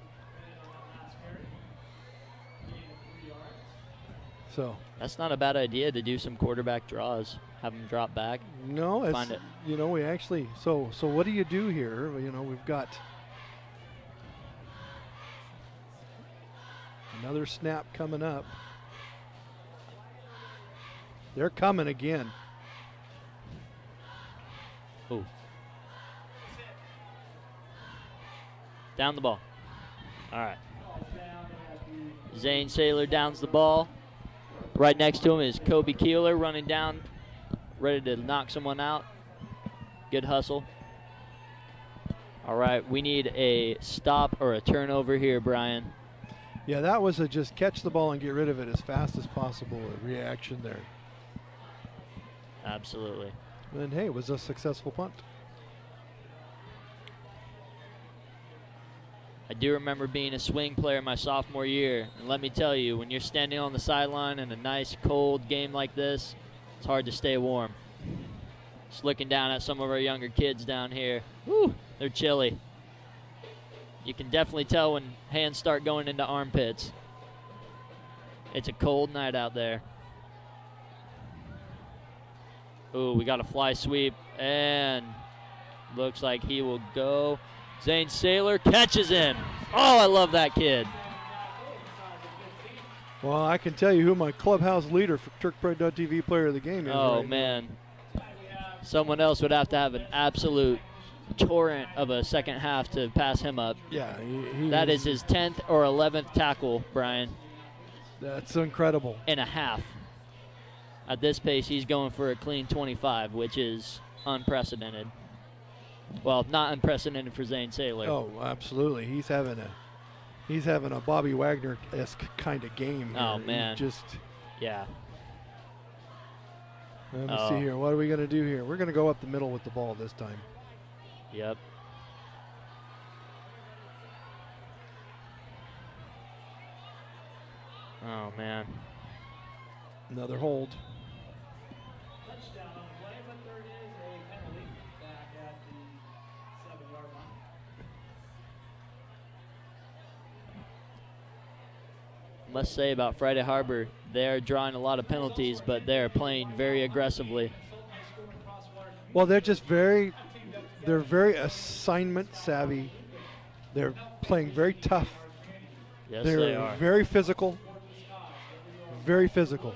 So that's not a bad idea to do some quarterback draws, have them drop back. No, it's, find it. We actually. So what do you do here? We've got another snap coming up. They're coming again. Oh. Down the ball. All right. Zane Saylor downs the ball. Right next to him is Kobe Keeler running down, ready to knock someone out. Good hustle. All right, we need a stop or a turnover here, Brian. Yeah, that was a just catch the ball and get rid of it as fast as possible, a reaction there. Absolutely. And hey, it was a successful punt. I do remember being a swing player my sophomore year, and let me tell you, when you're standing on the sideline in a nice cold game like this, it's hard to stay warm. Just looking down at some of our younger kids down here, whew, they're chilly. You can definitely tell when hands start going into armpits. It's a cold night out there. Ooh, we got a fly sweep, and looks like he will go. Zane Saylor catches him. Oh, I love that kid. Well, I can tell you who my clubhouse leader for TurkPride.tv player of the game is. Oh, right man. Someone else would have to have an absolute torrent of a second half to pass him up. Yeah. That is his 10th or 11th tackle, Brian. That's incredible. In a half. At this pace, he's going for a clean 25, which is unprecedented. Well, not unprecedented for Zane Saylor. Oh, absolutely. He's having a Bobby Wagner-esque kind of game here. Oh, man. Yeah. Let me see here. What are we going to do here? We're going to go up the middle with the ball this time. Yep. Oh, man. Another hold. Must say about Friday Harbor, they're drawing a lot of penalties, but they're playing very aggressively. Well, they're very assignment savvy. They're playing very tough. Yes, they are. Very physical. Very physical.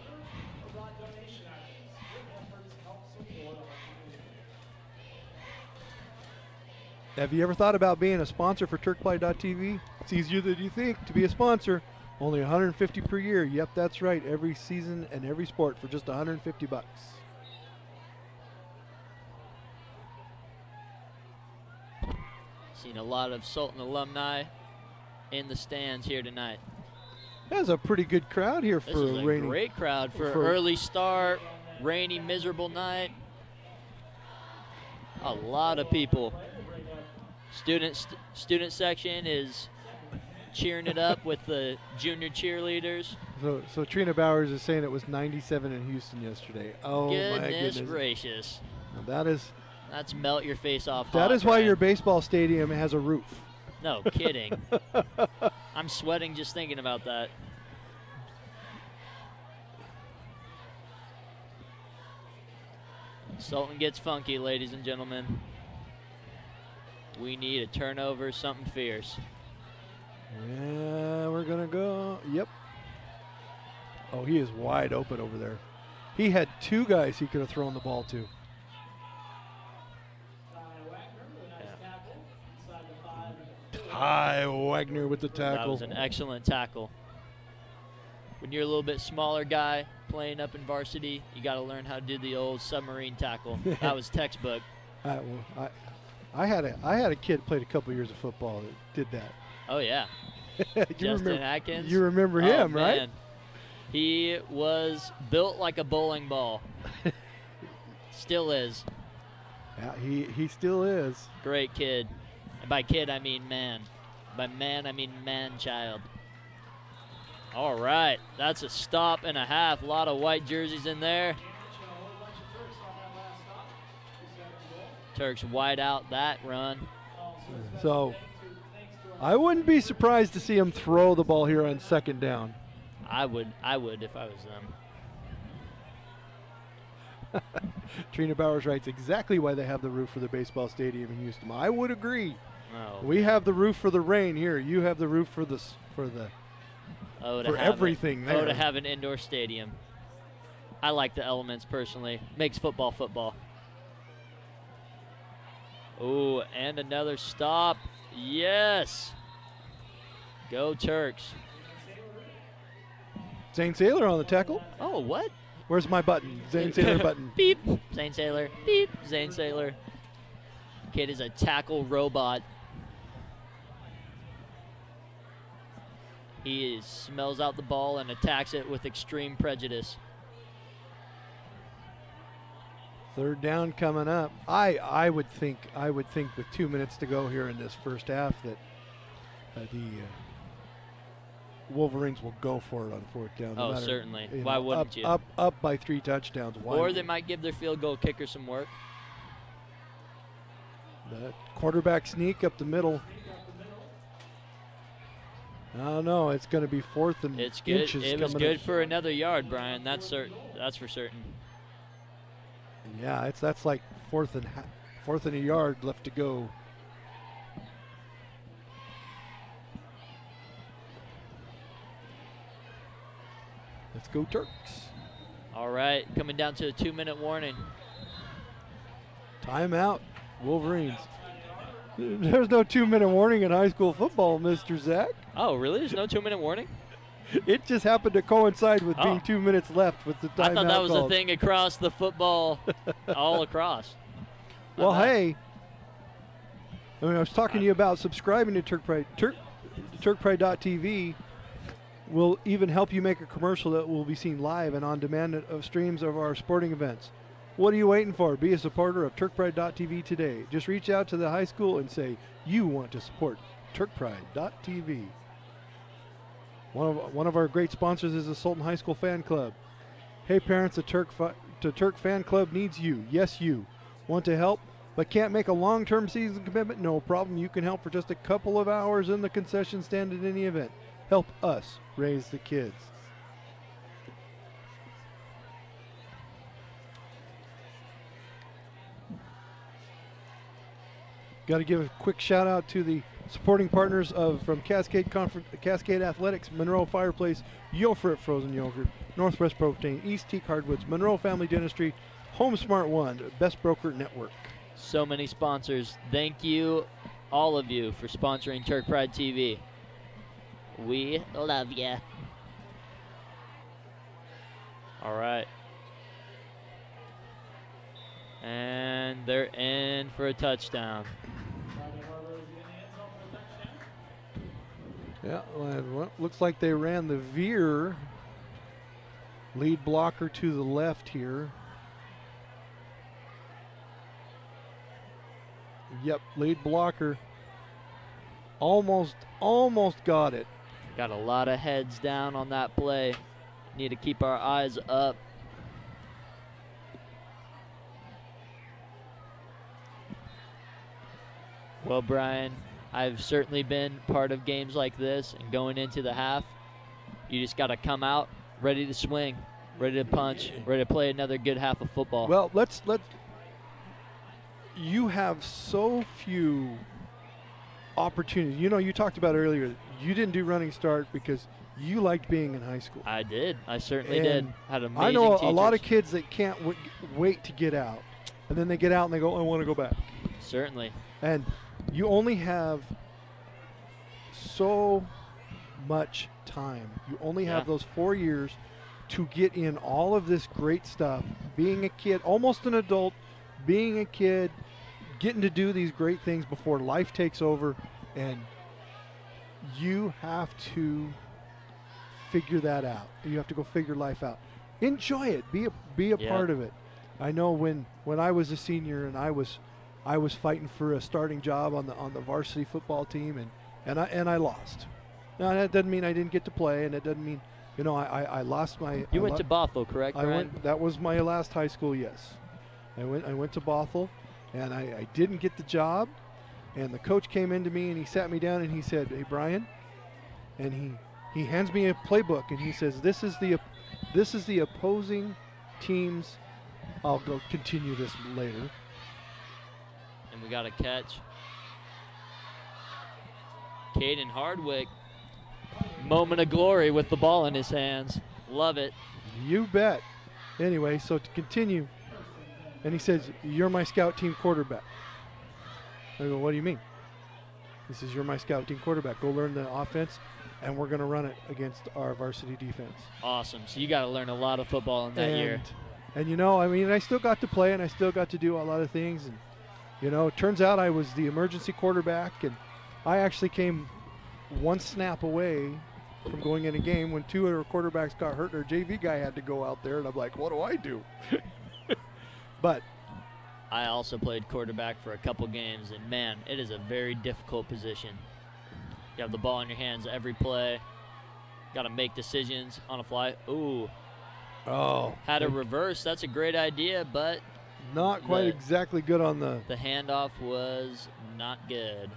Have you ever thought about being a sponsor for TurkPlay.tv? It's easier than you think to be a sponsor. Only $150 per year. Yep, that's right. Every season and every sport for just $150. Seen a lot of Sultan alumni in the stands here tonight. That's a pretty good crowd here for This is a a rainy. great crowd for an early start, rainy, miserable night. A lot of people. Student section is cheering it up with the junior cheerleaders. So Trina Bowers is saying it was 97 in Houston yesterday. Oh my goodness Gracious. Now That's melt your face off. That is why your baseball stadium has a roof. No kidding. I'm sweating just thinking about that. Sultan gets funky, ladies and gentlemen. We need a turnover, something fierce. Yeah, we're gonna go. Yep. Oh, he is wide open over there. He had two guys he could have thrown the ball to. Ty Wagner with the tackle. That was an excellent tackle. When you're a little bit smaller guy playing up in varsity, you got to learn how to do the old submarine tackle. That was textbook. I had a kid who played a couple years of football that did that. Oh yeah. Justin Atkins. You remember him, right? Man. He was built like a bowling ball. Still is. Yeah, he still is. Great kid. And by kid, I mean man. By man, I mean man-child. All right, that's a stop and a half. A lot of white jerseys in there. Turks wide out that run. So I wouldn't be surprised to see him throw the ball here on second down. I would if I was them. Trina Bowers writes exactly why they have the roof for the baseball stadium in Houston. I would agree. Oh, we have the roof for the rain here. You have the roof for everything there. Oh, to have an indoor stadium. I like the elements personally. Makes football football. Oh, and another stop. Yes. Go Turks. Zane Saylor on the tackle. Oh, what? Where's my button? Zane Saylor button. Beep. Zane Saylor. Beep. Zane Saylor. Kid is a tackle robot. He smells out the ball and attacks it with extreme prejudice. Third down coming up. I would think with 2 minutes to go here in this first half that the Wolverines will go for it on fourth down. Oh, certainly. Why wouldn't you? Up by 3 touchdowns. Or they might give their field goal kicker some work. The quarterback sneak up the middle. Oh no, it's going to be fourth and it's good. inches. It was good for another yard, Brian. That's for certain. Yeah, that's like fourth and a yard left to go. Let's go Turks. All right, coming down to a 2-minute warning. Timeout, Wolverines. There's no 2-minute warning in high school football, Mr. Zach. Oh, really? There's no 2-minute warning? It just happened to coincide with being 2 minutes left with the timeout. I thought that was called. a thing across the football, all across. Well, hey, I was talking to you about subscribing to TurkPride.tv. Will even help you make a commercial that will be seen live and on demand of streams of our sporting events. What are you waiting for? Be a supporter of TurkPride.tv today. Just reach out to the high school and say you want to support TurkPride.tv. One of our great sponsors is the Sultan High School Fan Club. Hey parents, the Turk Fan Club needs you. Yes, you. Want to help but can't make a long-term season commitment? No problem. You can help for just a couple of hours in the concession stand at any event. Help us raise the kids. Got to give a quick shout out to the supporting partners from Cascade Athletics, Monroe Fireplace, Yofrit Frozen Yogurt, Northwest Propane, East Teak Hardwoods, Monroe Family Dentistry, Home Smart One, Best Broker Network. So many sponsors. Thank you all of you for sponsoring Turk Pride TV. We love ya. All right. And they're in for a touchdown. Yeah, well, looks like they ran the veer. Lead blocker to the left here. Yep, lead blocker. Almost got it. Got a lot of heads down on that play. Need to keep our eyes up. Well, Brian, I've certainly been part of games like this, and going into the half, you just got to come out ready to swing, ready to punch, ready to play another good half of football. Well, let's you have so few opportunities. You know, you talked about earlier, you didn't do running start because you liked being in high school. I did. I certainly did. Had amazing I know teachers. a lot of kids that can't wait to get out, and then they get out and they go, I want to go back. Certainly. And you only have so much time. You only have those 4 years to get in all of this great stuff. Being a kid, almost an adult, being a kid, getting to do these great things before life takes over, and you have to figure that out. You have to go figure life out. Enjoy it. Be a part of it. I know when I was a senior and I was fighting for a starting job on the varsity football team, and I lost. Now that doesn't mean I didn't get to play, and it doesn't mean, you know, I lost my. You went to Bothell, correct, Brian? That was my last high school. Yes, I went to Bothell, and I didn't get the job, and the coach came into me and he sat me down and he said, "Hey, Brian," and he hands me a playbook and he says, "This is the opposing team's." I'll go continue this later. And we got a catch. Caden Hardwick, moment of glory with the ball in his hands. Love it. You bet. Anyway, so to continue, and he says, "You're my scout team quarterback." I go, "What do you mean?" He says, "You're my scout team quarterback. Go learn the offense, and we're going to run it against our varsity defense." Awesome. So you got to learn a lot of football in that year. And, you know, I mean, I still got to play, and I still got to do a lot of things. And, you know, it turns out I was the emergency quarterback, and I actually came one snap away from going in a game when two of our quarterbacks got hurt. Our JV guy had to go out there, and I'm like, what do I do? But I also played quarterback for a couple games, and, man, it is a very difficult position. You have the ball in your hands every play. Got to make decisions on a fly. Ooh. Oh. Had a reverse. That's a great idea, but not quite exactly good on the handoff was not good.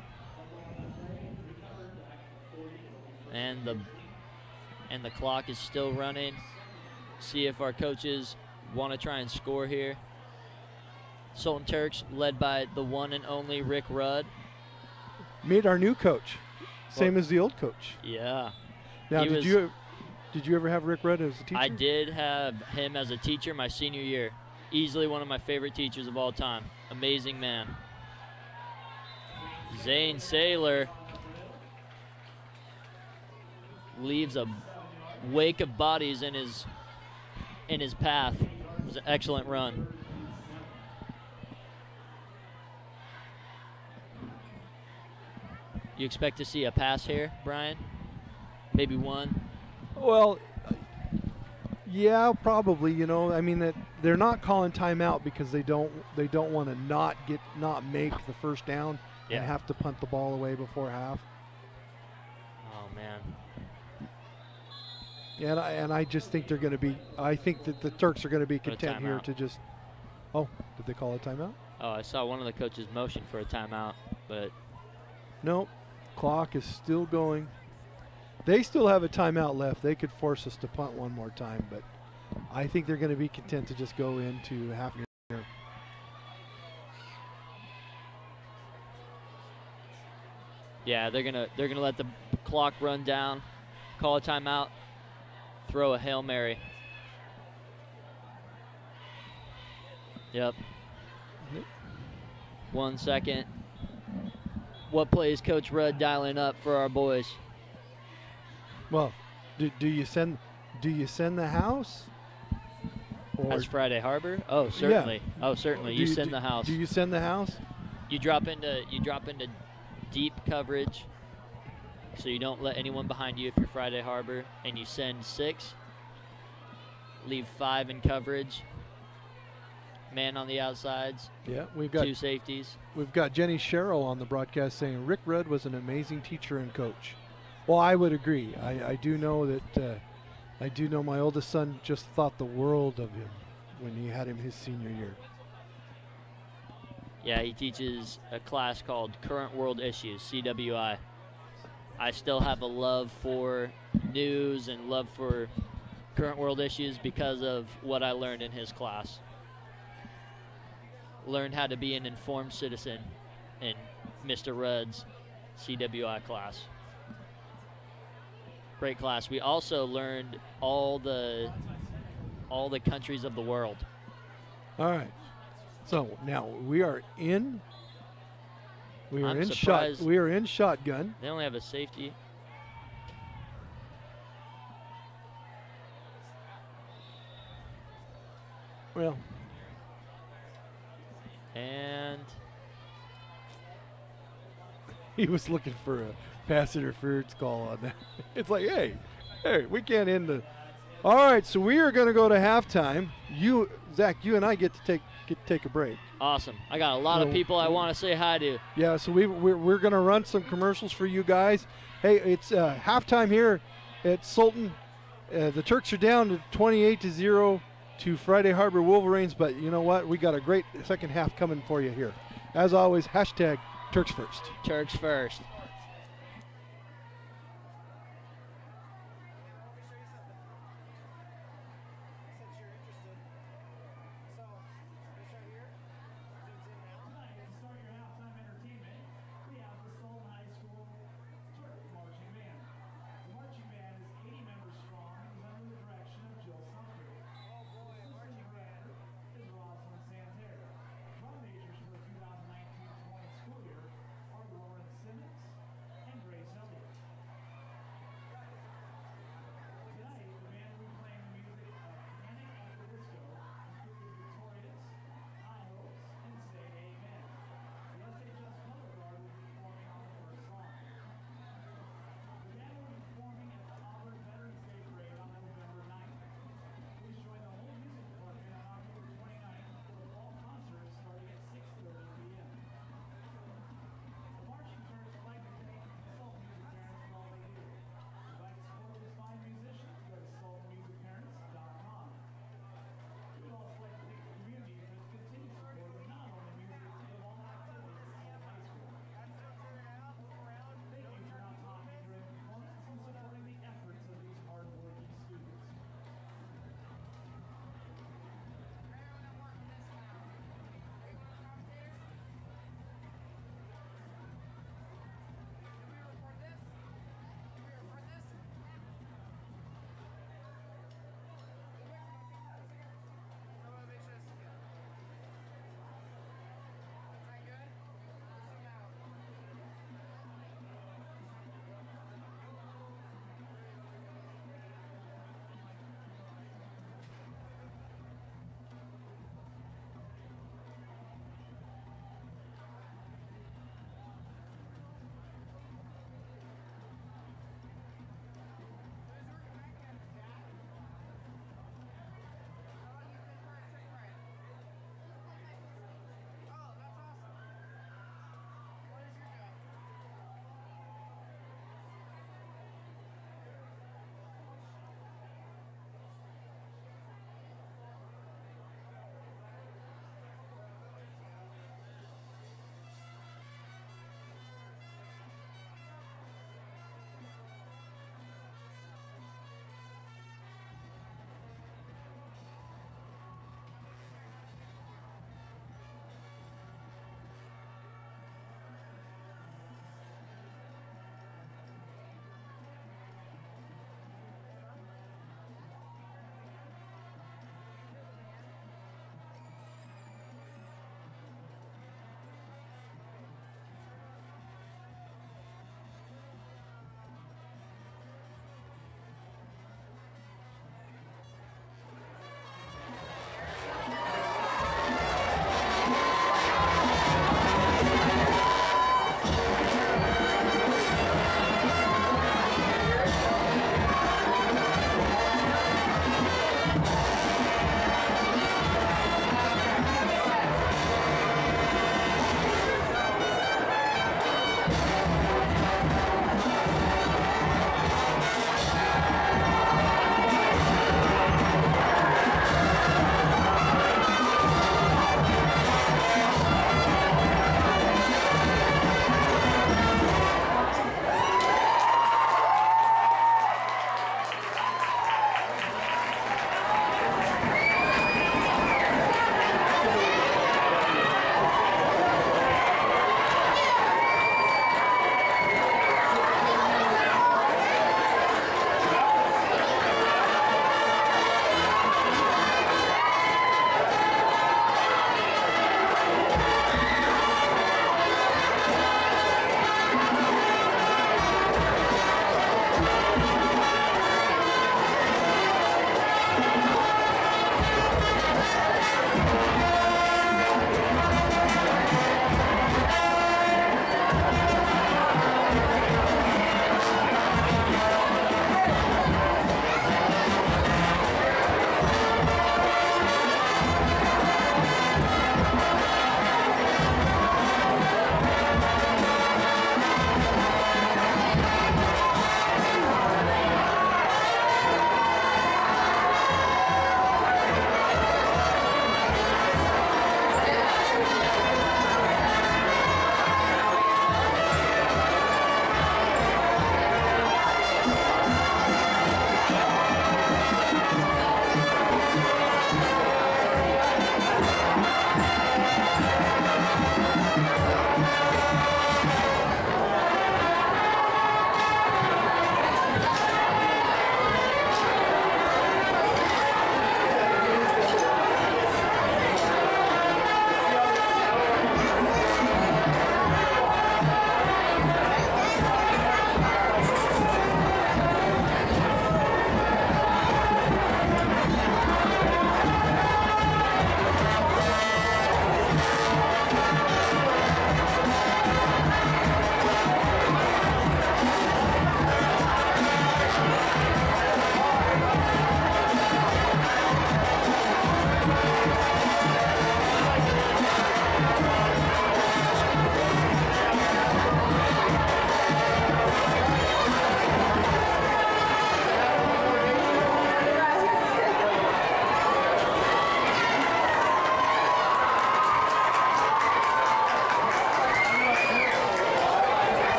And the clock is still running. See if our coaches want to try and score here. Sultan Turks, led by the one and only Rick Rudd. Made our new coach, same as the old coach. Yeah. Now, did you ever have Rick Rudd as a teacher? I did have him as a teacher my senior year. Easily one of my favorite teachers of all time. Amazing man. Zane Saylor leaves a wake of bodies in his path. It was an excellent run. You expect to see a pass here, Brian? Maybe one? Well, yeah, probably. You know, I mean, that they're not calling timeout because they don't want to not make the first down and have to punt the ball away before half. Oh man. And I just think they're going to be. I think that the Turks are going to be content here to just. Oh, did they call a timeout? Oh, I saw one of the coaches motion for a timeout, but nope. Clock is still going. They still have a timeout left. They could force us to punt one more time, but I think they're going to be content to just go into half here. Yeah, they're gonna let the clock run down, call a timeout, throw a Hail Mary. Yep. 1 second. What plays Coach Rudd dialing up for our boys? Well, do you send the house? Or As Friday Harbor? Oh, certainly. Yeah. Oh, certainly. You send the house. Do you send the house? You drop into deep coverage, so you don't let anyone behind you if you're Friday Harbor, and you send 6. Leave 5 in coverage. Man on the outsides. Yeah, we've got 2 safeties. We've got Jenny Sherrill on the broadcast saying Rick Rudd was an amazing teacher and coach. Well, I would agree. I do know that. I do know my oldest son just thought the world of him when he had him his senior year. Yeah, he teaches a class called Current World Issues, CWI. I still have a love for news and love for current world issues because of what I learned in his class. Learned how to be an informed citizen in Mr. Rudd's CWI class. Great class. We also learned all the countries of the world. All right. So now we are in shotgun. They only have a safety. Well, and he was looking for a pass interference call on that. It's like, hey, we can't end the. All right, so we are going to go to halftime. Zach, you and I get to take a break. Awesome. I got a lot of people I want to say hi to. Yeah, so we're going to run some commercials for you guys. Hey, it's halftime here at Sultan. The Turks are down to 28-0 to Friday Harbor Wolverines, but you know what? We got a great second half coming for you here. As always, hashtag Turks First. Turks First.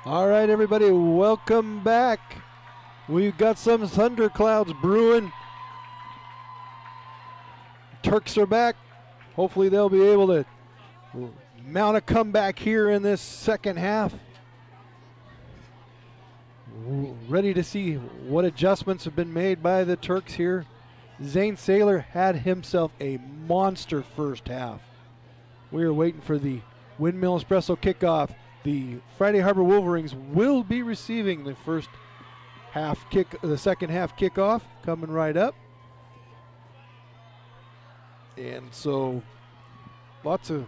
All right, everybody, welcome back. We've got some thunderclouds brewing. Turks are back. Hopefully they'll be able to mount a comeback here in this second half. Ready to see what adjustments have been made by the Turks here. Zane Saylor had himself a monster first half. We are waiting for the Windmill Espresso kickoff. The Friday Harbor Wolverines will be receiving the second half kickoff coming right up. And so lots of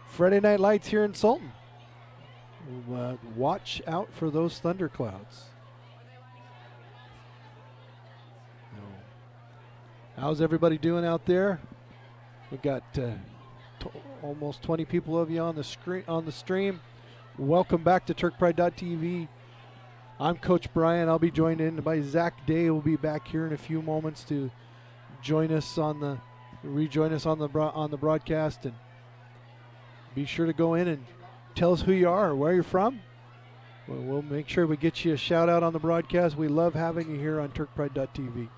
Friday night lights here in Sultan. Watch out for those thunderclouds. How's everybody doing out there? We've got almost 20 people of you on the stream. Welcome back to TurkPride.tv. I'm Coach Brian. I'll be joined in by Zach Day. Who will be back here in a few moments to rejoin us on the broadcast. And be sure to go in and tell us who you are or where you're from. We'll make sure we get you a shout out on the broadcast. We love having you here on TurkPride.tv.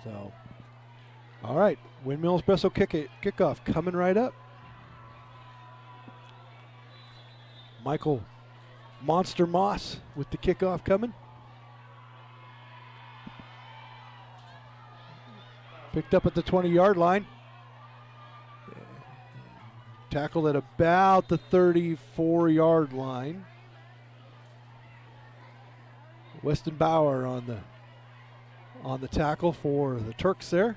So, all right, Windmill Espresso kickoff coming right up. Michael Monster Moss with the kickoff coming. Picked up at the 20-yard line. Tackled at about the 34-yard line. Weston Bauer on the tackle for the Turks there.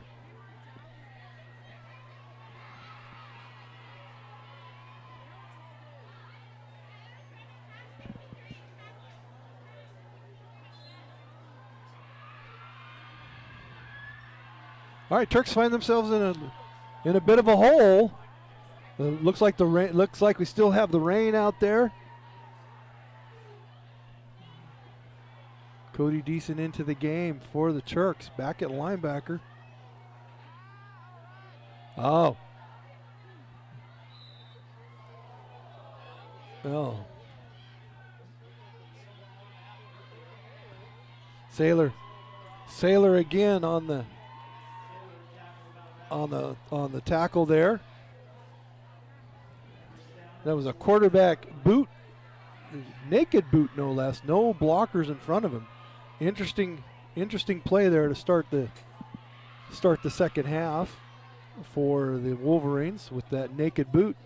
All right, Turks find themselves in a bit of a hole. Looks like we still have the rain out there. Cody Deason into the game for the Turks, back at linebacker. Oh. Saylor again on the tackle there. That was a quarterback boot, naked boot no less, no blockers in front of him. Interesting play there to start the second half for the Wolverines with that naked boot.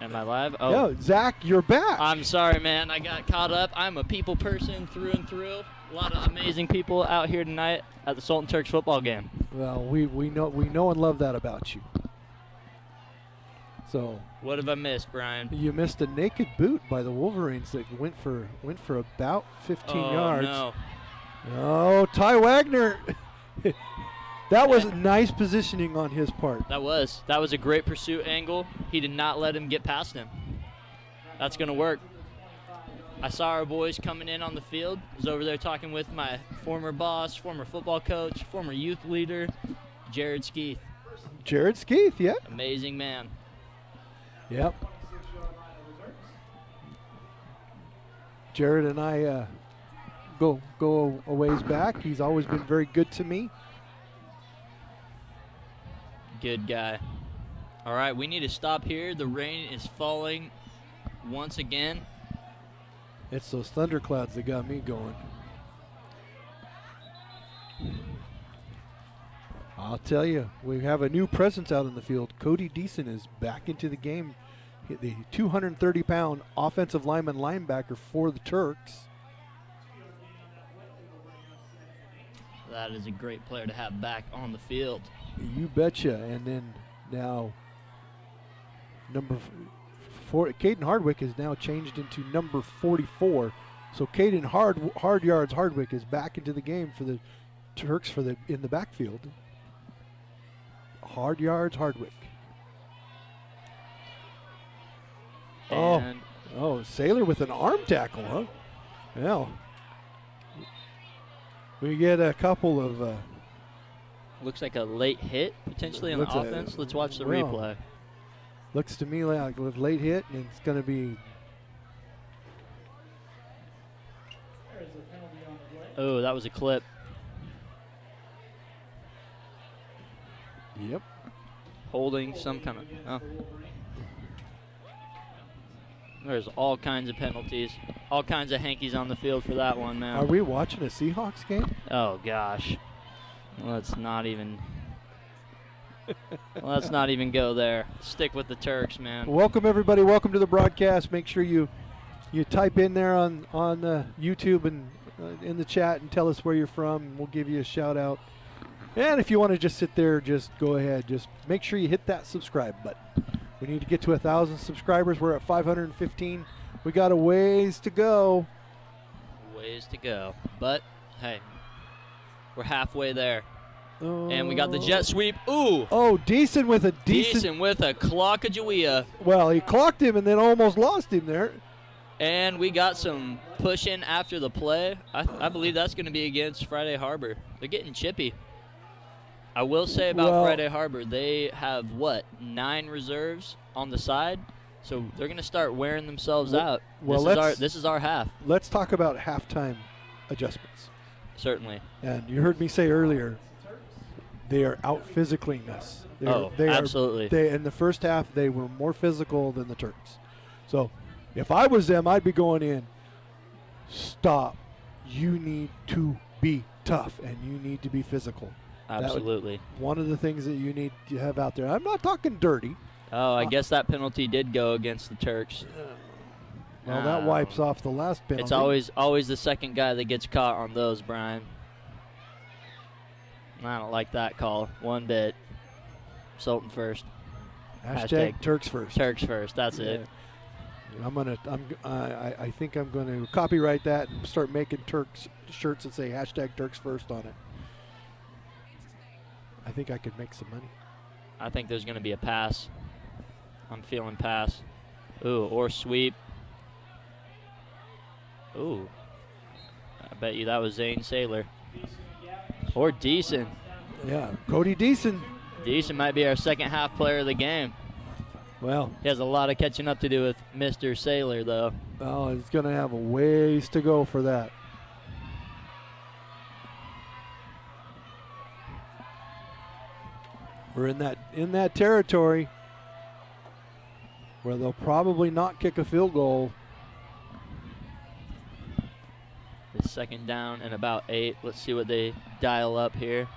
Am I live? Oh, yeah, Zach, you're back. I'm sorry, man. I got caught up. I'm a people person through and through. A lot of amazing people out here tonight at the Sultan Turks football game. Well, we know and love that about you. So what have I missed, Brian? You missed a naked boot by the Wolverines that went for about 15 yards. No. Oh, Ty Wagner. That was nice positioning on his part. That was a great pursuit angle. He did not let him get past him. That's going to work. I saw our boys coming in on the field. I was over there talking with my former boss, former football coach, former youth leader, Jared Skeeth. Jared Skeeth, yeah. Amazing man. Yep. Jared and I go a ways back. He's always been very good to me. Good guy. All right, we need to stop here. The rain is falling once again. It's those thunderclouds that got me going. I'll tell you, we have a new presence out in the field. Cody Deason is back into the game. The 230-pound offensive lineman linebacker for the Turks. That is a great player to have back on the field. You betcha. And then now number 4, Caden Hardwick is now changed into number 44. So Caden Hardwick is back into the game for the Turks in the backfield. Hardwick. And Oh, Sailor with an arm tackle, huh? Yeah. We get a couple of... looks like a late hit, potentially, on the offense. Let's watch the replay. Looks to me like a late hit, and it's going to be... Oh, that was a clip. Yep. Holding some kind of... Oh. There's all kinds of penalties. All kinds of hankies on the field for that one, man. Are we watching a Seahawks game? Oh, gosh. Let's not even... let's not even go there. Stick with the Turks, man. Welcome, everybody. Welcome to the broadcast. Make sure you type in there on YouTube and in the chat and tell us where you're from, and we'll give you a shout-out. And if you want to just sit there, just go ahead. Just make sure you hit that subscribe button. We need to get to 1,000 subscribers. We're at 515. We got a ways to go. Ways to go. But, hey, we're halfway there. And we got the jet sweep. Ooh. Oh, Deason with a Deason with a clock-a-jawea. Well, he clocked him and then almost lost him there. And we got some pushing after the play. I believe that's going to be against Friday Harbor. They're getting chippy. I will say about Friday Harbor, they have, 9 reserves on the side? So they're going to start wearing themselves out. This is our half. Let's talk about halftime adjustments. Certainly. And you heard me say earlier, they are out physicaling us. Absolutely. In the first half, they were more physical than the Turks. So if I was them, I'd be going in, stop. You need to be tough, and you need to be physical. Absolutely. One of the things that you need to have out there. I'm not talking dirty. Oh, I guess that penalty did go against the Turks. Well, that wipes off the last penalty. It's always the second guy that gets caught on those, Brian. I don't like that call one bit. Sultan first. Hashtag Turks first. Turks first. That's it. I think I'm gonna copyright that and start making Turks shirts that say hashtag Turks first on it. I think I could make some money. I think there's going to be a pass. I'm feeling pass. Ooh, or sweep. Ooh. I bet you that was Zane Sailor. Or Deason. Yeah, Cody Deason. Deason might be our second half player of the game. Well, he has a lot of catching up to do with Mr. Sailor, though. Well, he's going to have a ways to go for that. We're in that territory where they'll probably not kick a field goal. It's second down and about 8. Let's see what they dial up here.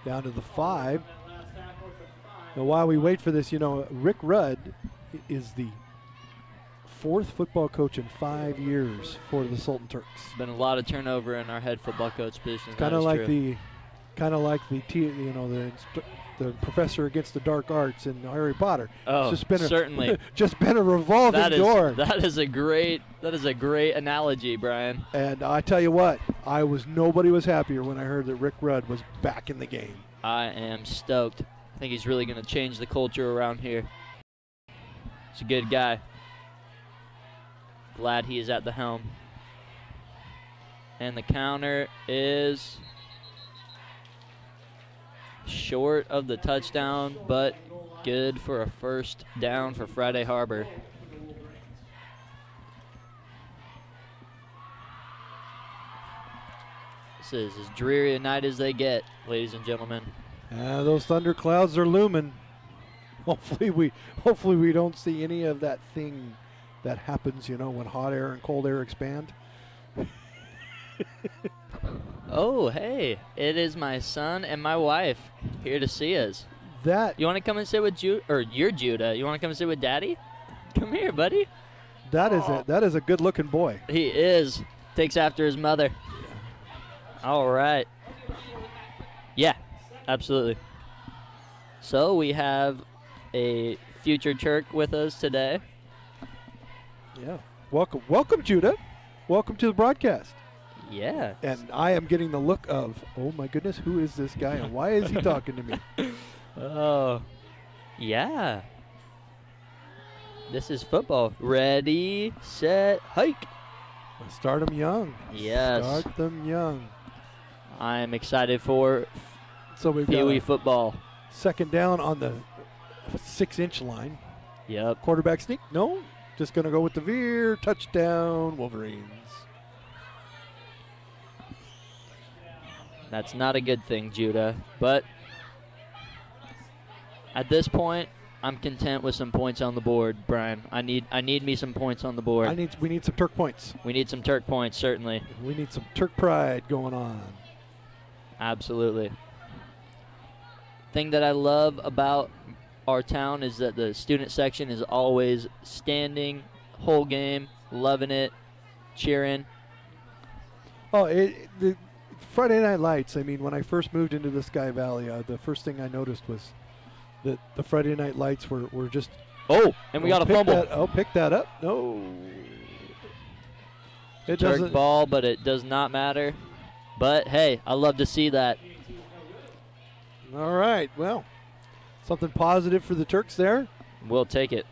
Down to the 5. Now, while we wait for this, Rick Rudd is the 4th football coach in 5 years for the Sultan Turks. Been a lot of turnover in our head football coach position. Kind of like the professor against the dark arts in Harry Potter. Oh, certainly. Just been a revolving door. That is a great analogy, Brian. And I tell you what, nobody was happier when I heard that Rick Rudd was back in the game. I am stoked. I think he's really going to change the culture around here. He's a good guy. Glad he is at the helm. And the counter is short of the touchdown, but good for a first down for Friday Harbor. This is as dreary a night as they get, ladies and gentlemen. Those thunder clouds are looming. Hopefully we don't see any of that thing that happens, when hot air and cold air expand. Oh, hey, it is my son and my wife here to see us. You want to come and sit with you're Judah. You want to come and sit with Daddy? Come here, buddy. That is a good-looking boy. He is. Takes after his mother. All right. Yeah, absolutely. So we have a future Turk with us today. Yeah. Welcome, Judah. welcome to the broadcast. Yeah. And I am getting the look of, oh my goodness, who is this guy and why is he talking to me? Oh, yeah. This is football. Ready, set, hike. Start them young. Yes. Start them young. I'm excited for So we've Pee Wee got football. second down on the 6-inch line. Yep. Quarterback sneak? No. Just going to go with the veer. Touchdown, Wolverines. That's not a good thing, Judah. But at this point, I'm content with some points on the board, Brian. I need me some points on the board. We need some Turk points. We need some Turk points, certainly. We need some Turk pride going on. Absolutely. Thing that I love about our town is that the student section is always standing, whole game, loving it, cheering. Oh, the Friday Night Lights, I mean, when I first moved into the Sky Valley, the first thing I noticed was that the Friday Night Lights were just... Oh, and we got a fumble. Pick that up. No. It Turk doesn't. ball, but it does not matter. But, hey, I love to see that. All right, well, something positive for the Turks there. We'll take it.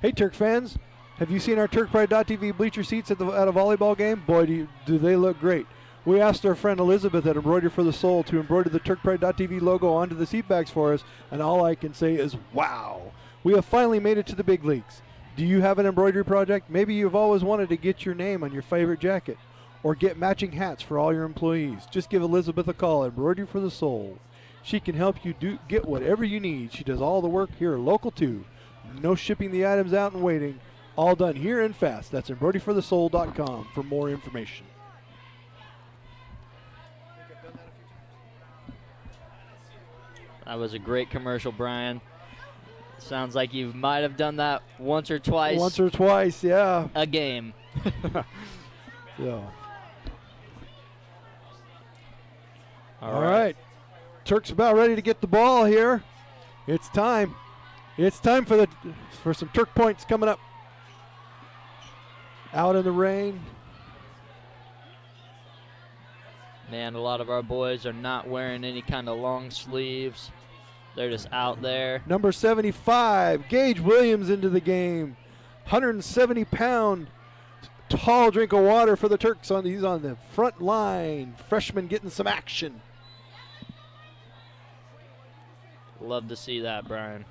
Hey, Turk fans, have you seen our TurkPride.tv bleacher seats at a volleyball game? Boy, do they look great. We asked our friend Elizabeth at Embroidery for the Soul to embroider the TurkPride.tv logo onto the seat backs for us, and all I can say is, wow. We have finally made it to the big leagues. Do you have an embroidery project? Maybe you've always wanted to get your name on your favorite jacket, or get matching hats for all your employees. Just give Elizabeth a call at Embroidery for the Soul. She can help you get whatever you need. She does all the work here local too. No shipping the items out and waiting. All done here and fast. That's embroideryforthesoul.com for more information. That was a great commercial, Brian. Sounds like you might have done that once or twice. Once or twice, yeah. A game. Yeah. All right. Turk's about ready to get the ball here. It's time. It's time for some Turk points coming up. Out in the rain. Man, a lot of our boys are not wearing any kind of long sleeves. They're just out there. Number 75, Gage Williams into the game. 170-pound tall drink of water for the Turks. He's on the front line. Freshman getting some action. Love to see that, Brian.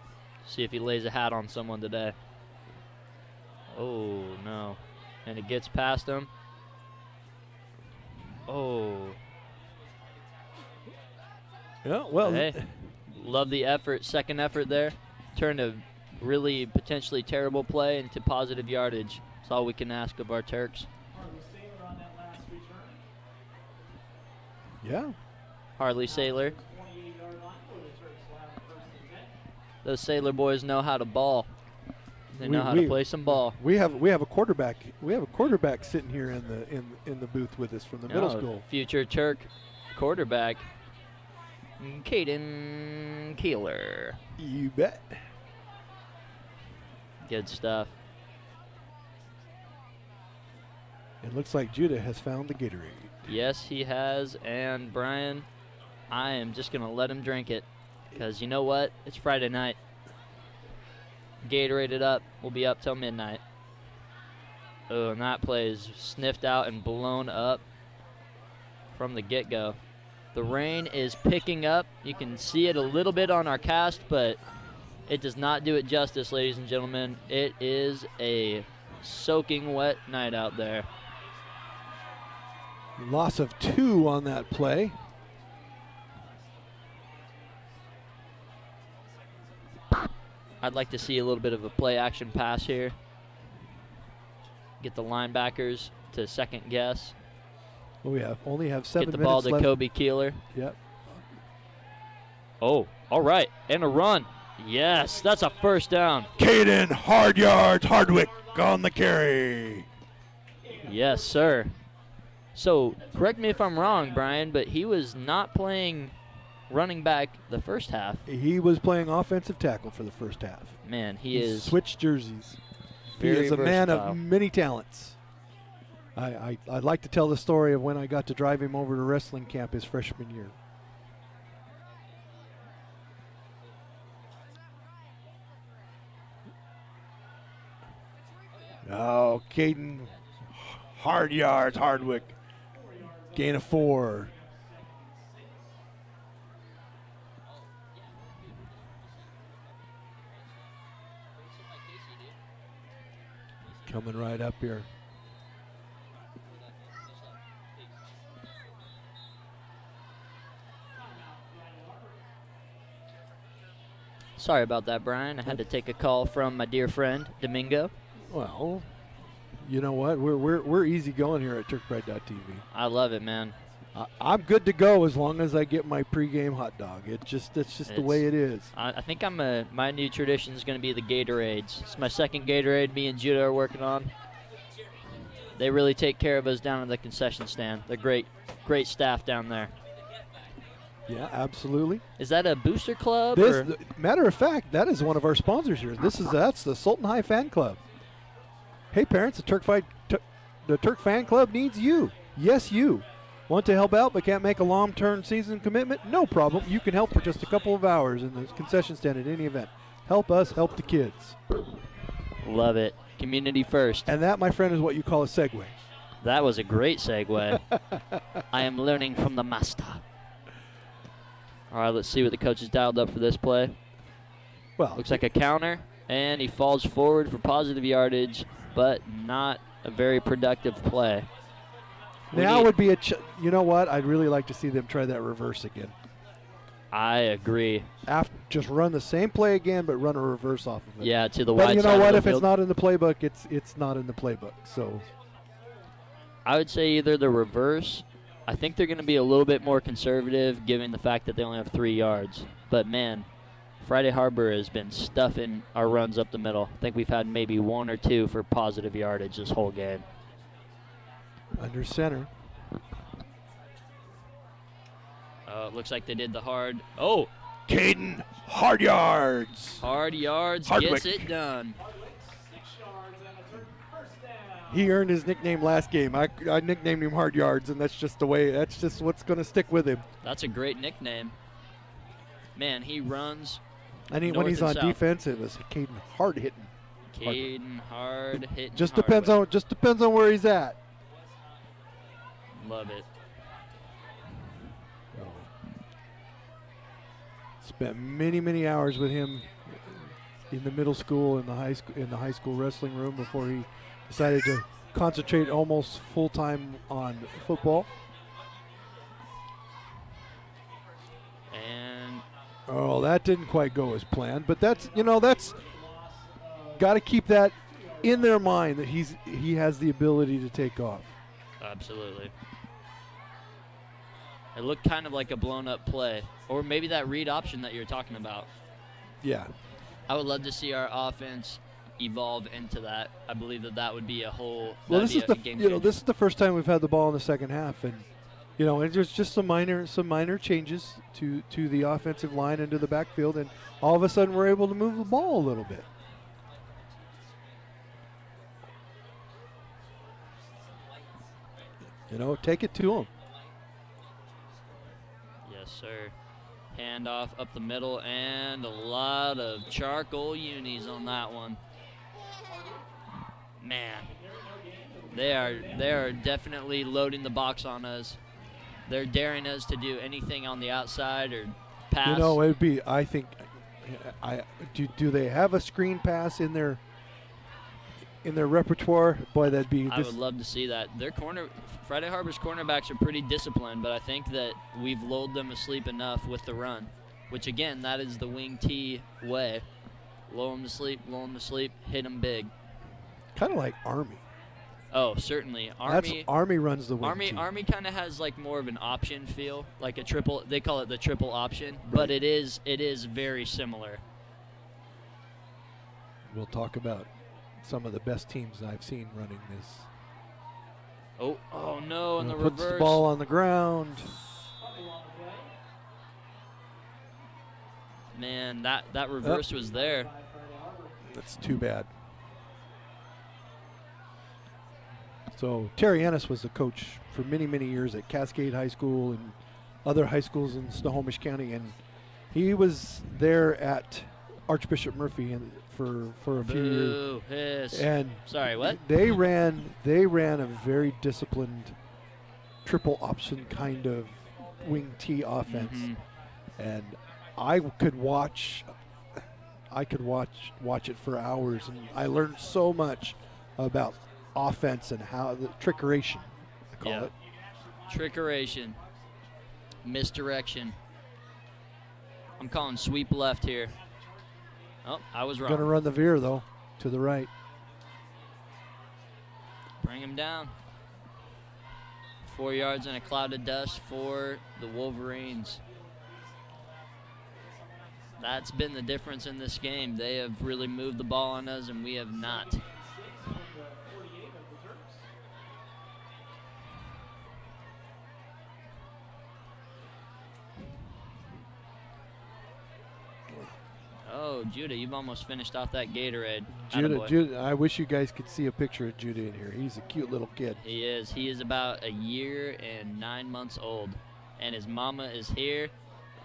See if he lays a hat on someone today. Oh, no. And it gets past him. Oh. Yeah, well. Hey, love the effort. Second effort there. Turned a really potentially terrible play into positive yardage. That's all we can ask of our Turks. Yeah. Harley Sailor. Those Sailor boys know how to ball. They know how to play some ball. We have a quarterback. We have a quarterback sitting here in the booth with us from the middle school. Future Turk quarterback, Caden Keeler. You bet. Good stuff. It looks like Judah has found the Gatorade. Yes, he has. And Brian, I am just gonna let him drink it. Because you know what? It's Friday night. Gatorade it up. We'll be up till midnight. Oh, and that play is sniffed out and blown up from the get-go. The rain is picking up. You can see it a little bit on our cast, but it does not do it justice, ladies and gentlemen. It is a soaking wet night out there. Loss of 2 on that play. I'd like to see a little bit of a play-action pass here. Get the linebackers to second guess. We only have 7 minutes left. Get the ball to Kobe Keeler. Yep. Oh, all right, and a run. Yes, that's a first down. Caden hard yards, Hardwick on the carry. Yes, sir. So, correct me if I'm wrong, Brian, but he was not playing running back the first half. He was playing offensive tackle for the first half. Man, he is switched jerseys. He very is a man versatile. of many talents. I'd like to tell the story of when I got to drive him over to wrestling camp his freshman year. Oh, Caden, hard yards, Hardwick. Gain of 4. Coming right up here. Sorry about that, Brian. I had to take a call from my dear friend, Domingo. Well, you know what? We're easy going here at turkbride.tv. I love it, man. I'm good to go as long as I get my pregame hot dog. It's just the way it is. I think my new tradition is going to be the Gatorades. It's my second Gatorade me and Judah are working on. They really take care of us down at the concession stand. They're great staff down there. Yeah, absolutely. Is that a booster club? Matter of fact, that is one of our sponsors here. That's the Sultan High Fan Club. Hey parents, the Turk Fan Club needs you. Yes, you. Want to help out but can't make a long-term season commitment? No problem. You can help for just a couple of hours in the concession stand at any event. Help us help the kids. Love it. Community first. And that, my friend, is what you call a segue. That was a great segue. I am learning from the master. All right, let's see what the coach has dialed up for this play. Well, looks like a counter, and he falls forward for positive yardage, but not a very productive play. Now would be you know what? I'd really like to see them try that reverse again. I agree. Just run the same play again, but run a reverse off of it. Yeah, to the wide side. But you know what? If it's not in the playbook, it's not in the playbook. So I would say either the reverse. I think they're going to be a little bit more conservative, given the fact that they only have 3 yards. But man, Friday Harbor has been stuffing our runs up the middle. I think we've had maybe 1 or 2 for positive yardage this whole game. Under center. It looks like they did the hard. Oh, Caden, hard yards. Hard yards Hardwick gets it done. He earned his nickname last game. I nicknamed him Hard Yards, and that's just the way. That's just what's going to stick with him. That's a great nickname. Man, he runs. And when he's on defense, it was Caden hard hitting. Caden hard hitting. Just depends on where he's at. Love it. Spent many hours with him in the middle school and the high school wrestling room before he decided to concentrate almost full time on football. And that didn't quite go as planned, but that's got to keep that in their mind that he has the ability to take off. Absolutely. It looked kind of like a blown up play, or maybe that read option that you're talking about. Yeah. I would love to see our offense evolve into that. I believe that would be a whole. Well, this is this is the first time we've had the ball in the second half, and and there's just some minor changes to the offensive line and to the backfield, and all of a sudden we're able to move the ball a little bit. Take it to them. Yes, sir. Handoff up the middle, and a lot of charcoal unis on that one. Man, they are definitely loading the box on us. They're daring us to do anything on the outside or pass. It'd be. I think. Do they have a screen pass in their repertoire? Boy, that'd be. I would love to see that. Friday Harbor's cornerbacks are pretty disciplined, but I think that we've lulled them asleep enough with the run, which again, that is the wing T way. Lull them to sleep, hit them big. Kind of like Army. Oh, certainly. Army runs the wing T. Army kind of has like more of an option feel, like a triple. They call it the triple option, right. But it is very similar. We'll talk about some of the best teams I've seen running this. Oh no, and the puts reverse. The ball on the ground. Man, that reverse was there. That's too bad. So Terry Ennis was the coach for many, many years at Cascade High School and other high schools in Snohomish County, and he was there at Archbishop Murphy for a few years. Yes. And sorry, what? They ran a very disciplined triple option kind of wing T offense, and I could watch it for hours, and I learned so much about offense and how the trickeration, I call it. Trickeration. Misdirection. I'm calling sweep left here. Oh, I was wrong. Going to run the veer, though, to the right. Bring him down. 4 yards in a cloud of dust for the Wolverines. That's been the difference in this game. They have really moved the ball on us, and we have not. Oh, Judah, you've almost finished off that Gatorade. Judah, I wish you guys could see a picture of Judah in here. He's a cute little kid. He is. He is about a year and 9 months old, and his mama is here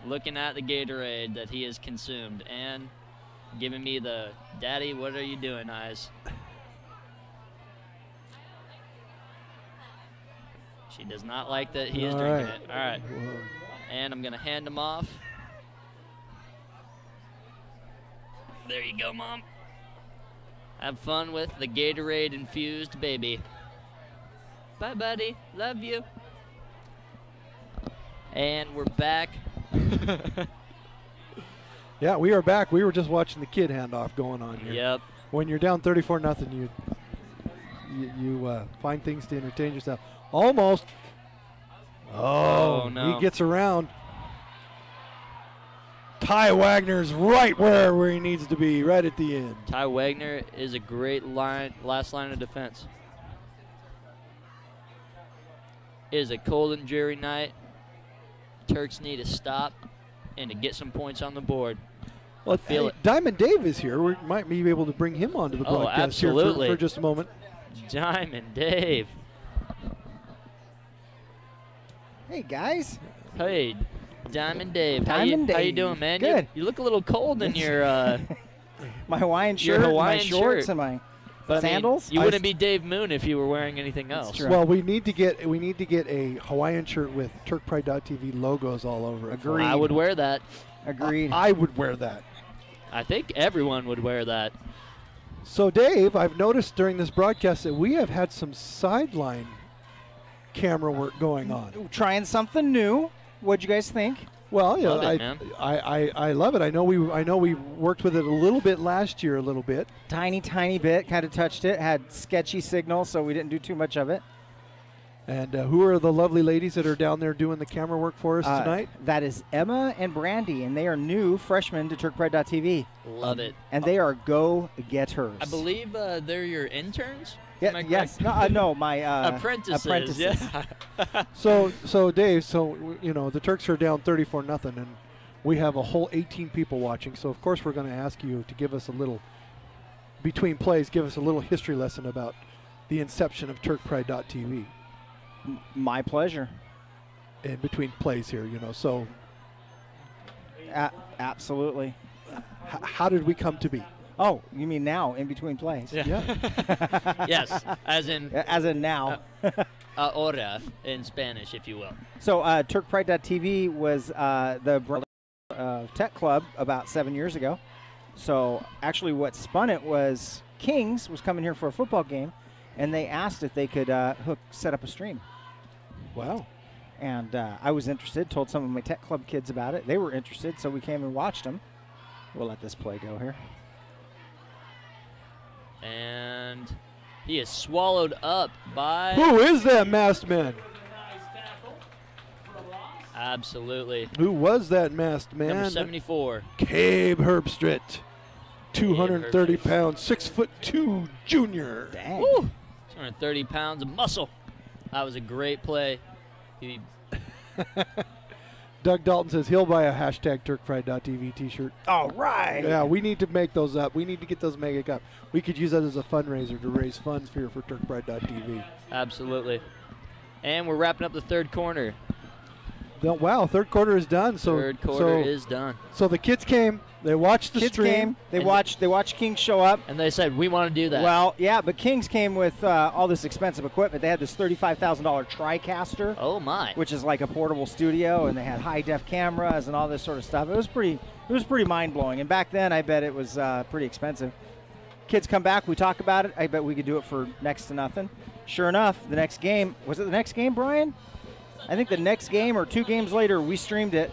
looking at the Gatorade that he has consumed and giving me the "Daddy, what are you doing" eyes. She does not like that he is drinking it. All right. Whoa. And I'm going to hand him off. There you go, Mom. Have fun with the Gatorade-infused baby. Bye, buddy. Love you. And we're back. Yeah, we are back. We were just watching the kid handoff going on here. Yep. When you're down 34-0, you find things to entertain yourself. Almost. Oh, no. He gets around. Ty Wagner's right where he needs to be, right at the end. Ty Wagner is a great last line of defense. It is a cold and dreary night. Turks need to stop and to get some points on the board. Well, I feel it. Diamond Dave is here. We might be able to bring him onto the broadcast here for just a moment. Diamond Dave. Hey, guys. Hey, Diamond Dave. Diamond How you Dave. doing, man? Good. You look a little cold in your my Hawaiian Your shirt, Hawaiian my shorts, shirt. and my but sandals. I mean, you wouldn't be Dave Moon if you were wearing anything else. true. Well, we need to get a Hawaiian shirt with TurkPride.tv logos all over it. Agreed. I would wear that. Agreed. I would wear that. I think everyone would wear that. So, Dave, I've noticed during this broadcast that we have had some sideline camera work going on. Trying something new. What'd you guys think? Well, Love it, man. I love it. I know we worked with it a little bit last year, a little bit. Tiny bit. Kind of touched it. Had sketchy signal, so we didn't do too much of it. And who are the lovely ladies that are down there doing the camera work for us tonight? That is Emma and Brandy, and they are new freshmen to TurkPride.tv. Love it. And they are go-getters. I believe they're your interns? Yeah, Am I yes. correct? No, my apprentices. Yeah. So Dave, the Turks are down 34-0, and we have a whole 18 people watching. So of course we're going to ask you to give us a little between plays, give us a little history lesson about the inception of TurkPride.tv. My pleasure. In between plays here, so absolutely. How did we come to be? Oh, you mean now, in between plays? Yeah. Yes, as in now. ahora in Spanish, if you will. So TurkPride.tv was the tech club about 7 years ago. So actually what spun it was Kings was coming here for a football game, and they asked if they could set up a stream. Wow. And I was interested, told some of my tech club kids about it. They were interested, so we came and watched them. We'll let this play go here. And he is swallowed up by... Who is that masked man? Absolutely. Who was that masked man? Number 74. Cabe Herbstritt. 230 Herbstritt. pounds, 6'2" junior. Dang. Woo! 230 pounds of muscle. That was a great play. He Doug Dalton says he'll buy a hashtag TurkPride.tv t-shirt. All right. Yeah, we need to make those up. We need to get those mega up. We could use that as a fundraiser to raise funds for TurkPride.tv. Absolutely. And we're wrapping up the third corner. Wow, third quarter is done. So Third quarter is done. So the kids came. They watched the stream. They watched Kings show up. And they said, we want to do that. Well, yeah, but Kings came with all this expensive equipment. They had this $35,000 TriCaster. Oh, my. Which is like a portable studio, and they had high-def cameras and all this sort of stuff. It was pretty mind-blowing. And back then, I bet it was pretty expensive. Kids come back. We talk about it. I bet we could do it for next to nothing. Sure enough, the next game. Was it the next game, Brian? I think the next game or 2 games later, we streamed it.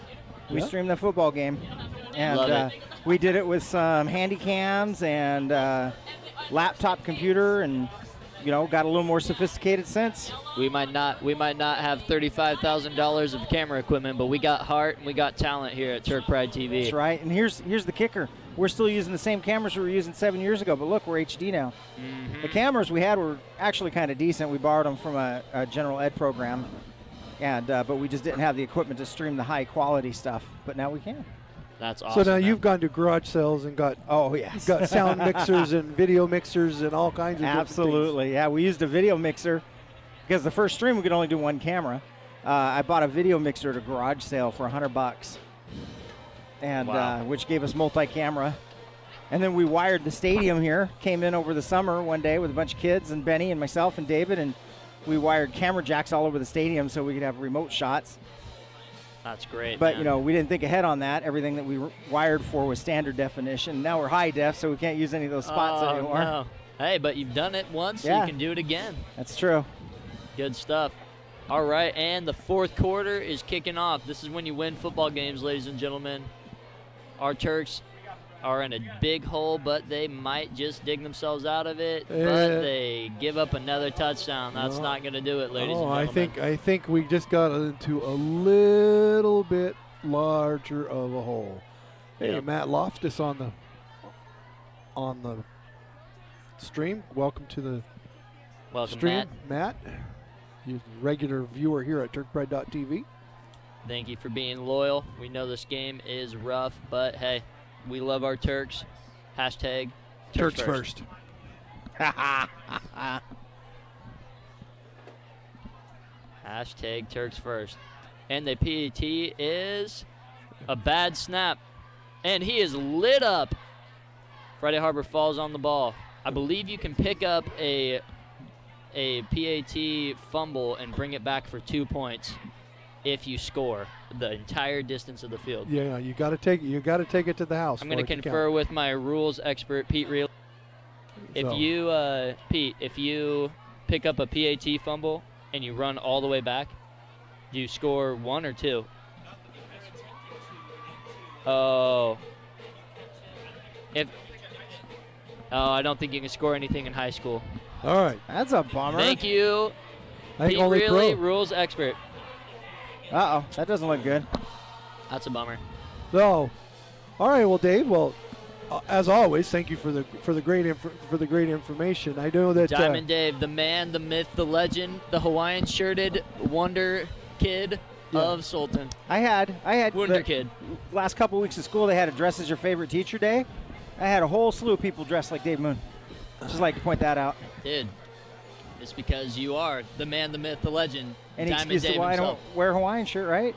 We streamed the football game. And we did it with some handy cams and laptop computer, and got a little more sophisticated since. We might not have $35,000 of camera equipment, but we got heart and we got talent here at Turk Pride TV. That's right. And here's the kicker. We're still using the same cameras we were using 7 years ago, but look, we're HD now. Mm-hmm. The cameras we had were actually kind of decent. We borrowed them from a general ed program, and but we just didn't have the equipment to stream the high quality stuff. But now we can. That's awesome. So now you've gone to garage sales and got got sound mixers and video mixers and all kinds of Absolutely, yeah. We used a video mixer because the first stream we could only do 1 camera. I bought a video mixer at a garage sale for $100, and which gave us multi-camera. And then we wired the stadium here. Came in over the summer one day with a bunch of kids and Benny and myself and David, and we wired camera jacks all over the stadium so we could have remote shots. That's great. But, man. we didn't think ahead on that. Everything that we wired for was standard definition. Now we're high def, so we can't use any of those spots anymore. No. Hey, but you've done it once, so you can do it again. That's true. Good stuff. All right, and the fourth quarter is kicking off. This is when you win football games, ladies and gentlemen. Our Turks are in a big hole, but they might just dig themselves out of it. But they give up another touchdown. That's not going to do it, ladies and gentlemen. I think we just got into a little bit larger of a hole. Hey, Matt Loftus on the stream. Welcome to the stream, Matt. You're a regular viewer here at TurkPride.tv. Thank you for being loyal. We know this game is rough, but hey, we love our Turks. Hashtag Turks first. Hashtag Turks first. And the PAT is a bad snap. And he is lit up. Friday Harbor falls on the ball. I believe you can pick up a PAT fumble and bring it back for 2 points if you score the entire distance of the field. Yeah, you got to take it to the house. I'm going to confer with my rules expert, Pete Reel. If you, Pete, if you pick up a PAT fumble and you run all the way back, do you score 1 or 2? Oh. I don't think you can score anything in high school. All right. That's a bummer. Thank you, Pete Reilly, rules expert. Uh-oh, that doesn't look good. That's a bummer. So, all right, well, Dave, as always, thank you for the great information. I know that Diamond Dave, the man, the myth, the legend, the Hawaiian shirted wonder kid of Sultan. I had Wonder Kid. Last couple weeks of school, they had a dress as your favorite teacher day. I had a whole slew of people dressed like Dave Moon. Just like to point that out. Dude, it's because you are the man, the myth, the legend. Any Diamond excuse Dave why himself. I don't wear a Hawaiian shirt, right?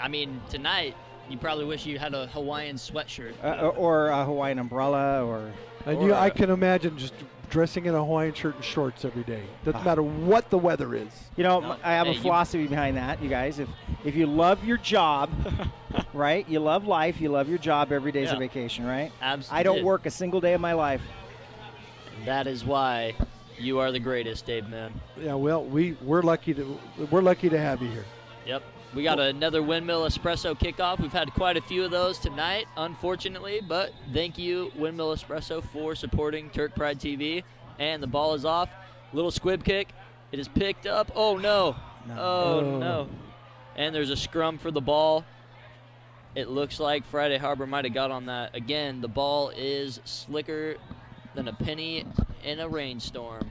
I mean, tonight you probably wish you had a Hawaiian sweatshirt or a Hawaiian umbrella, or. And I can imagine just dressing in a Hawaiian shirt and shorts every day. Doesn't matter what the weather is. I have a philosophy behind that, you guys. If you love your job, right? You love life. You love your job. Every day's a vacation, right? Absolutely. I don't work a single day of my life. That is why you are the greatest, Dave Man. Yeah, well, we're lucky to have you here. Yep. We got another Windmill Espresso kickoff. We've had quite a few of those tonight, unfortunately, but thank you, Windmill Espresso, for supporting Turk Pride TV. And the ball is off. Little squib kick. It is picked up. Oh, no. No. And there's a scrum for the ball. It looks like Friday Harbor might have got on that. Again, the ball is slicker than a penny in a rainstorm.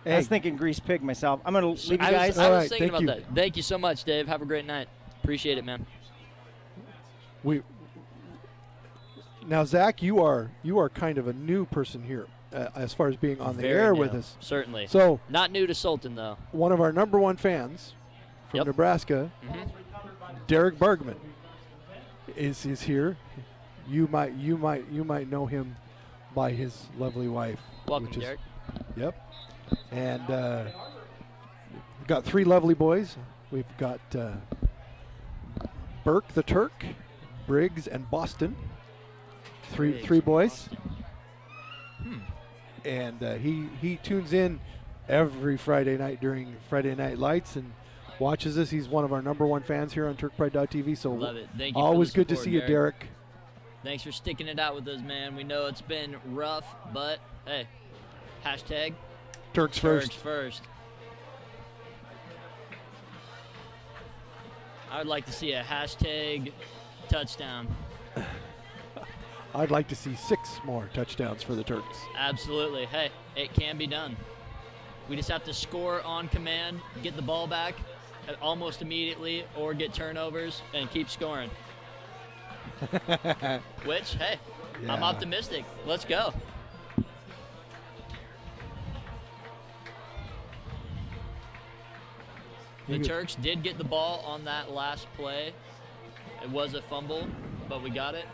Hey. I was thinking grease pig myself. I'm going to leave you guys. I was thinking about that. Thank you so much, Dave. Have a great night. Appreciate it, man. Now, Zach, you are kind of a new person here as far as being on the Very air new, with us. Certainly. So not new to Sultan though. one of our #1 fans from Nebraska, Derek Bergman, is here. You might know him by his lovely wife. Welcome, Derek. Yep. And we've got 3 lovely boys. We've got Burke the Turk, Briggs, and Boston. Three boys. And he tunes in every Friday night during Friday Night Lights and watches us. He's one of our #1 fans here on TurkPride.tv. So love it. Thank you. Always for the good to support, see you, Derek. Thanks for sticking it out with us, man. We know it's been rough, but hey, hashtag Turks first. Turks first. I would like to see a hashtag touchdown. I'd like to see 6 more touchdowns for the Turks. Absolutely. Hey, it can be done. We just have to score on command, get the ball back almost immediately, or get turnovers and keep scoring. Which, hey, I'm optimistic. Let's go. The Turks did get the ball on that last play. It was a fumble, but we got it.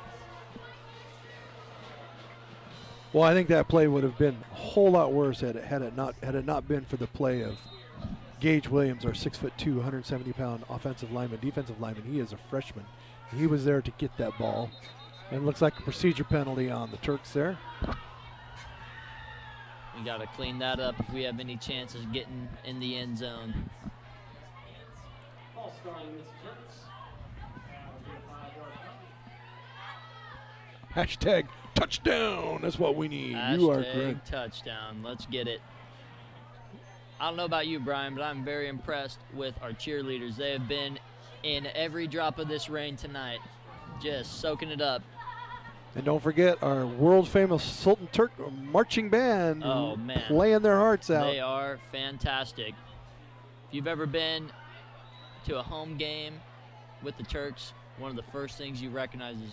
Well, I think that play would have been a whole lot worse had it not been for the play of Gage Williams, our 6'2", 170-pound offensive lineman, defensive lineman. He is a freshman. He was there to get that ball, and it looks like a procedure penalty on the Turks there. We got to clean that up if we have any chances getting in the end zone. Hashtag touchdown. That's what we need. You are great. Touchdown. Let's get it. I don't know about you, Brian, but I'm very impressed with our cheerleaders. They have been in every drop of this rain tonight, just soaking it up. And don't forget our world-famous Sultan Turk marching band. Oh, man. Playing their hearts out. They are fantastic. If you've ever been to a home game with the Turks, one of the first things you recognize is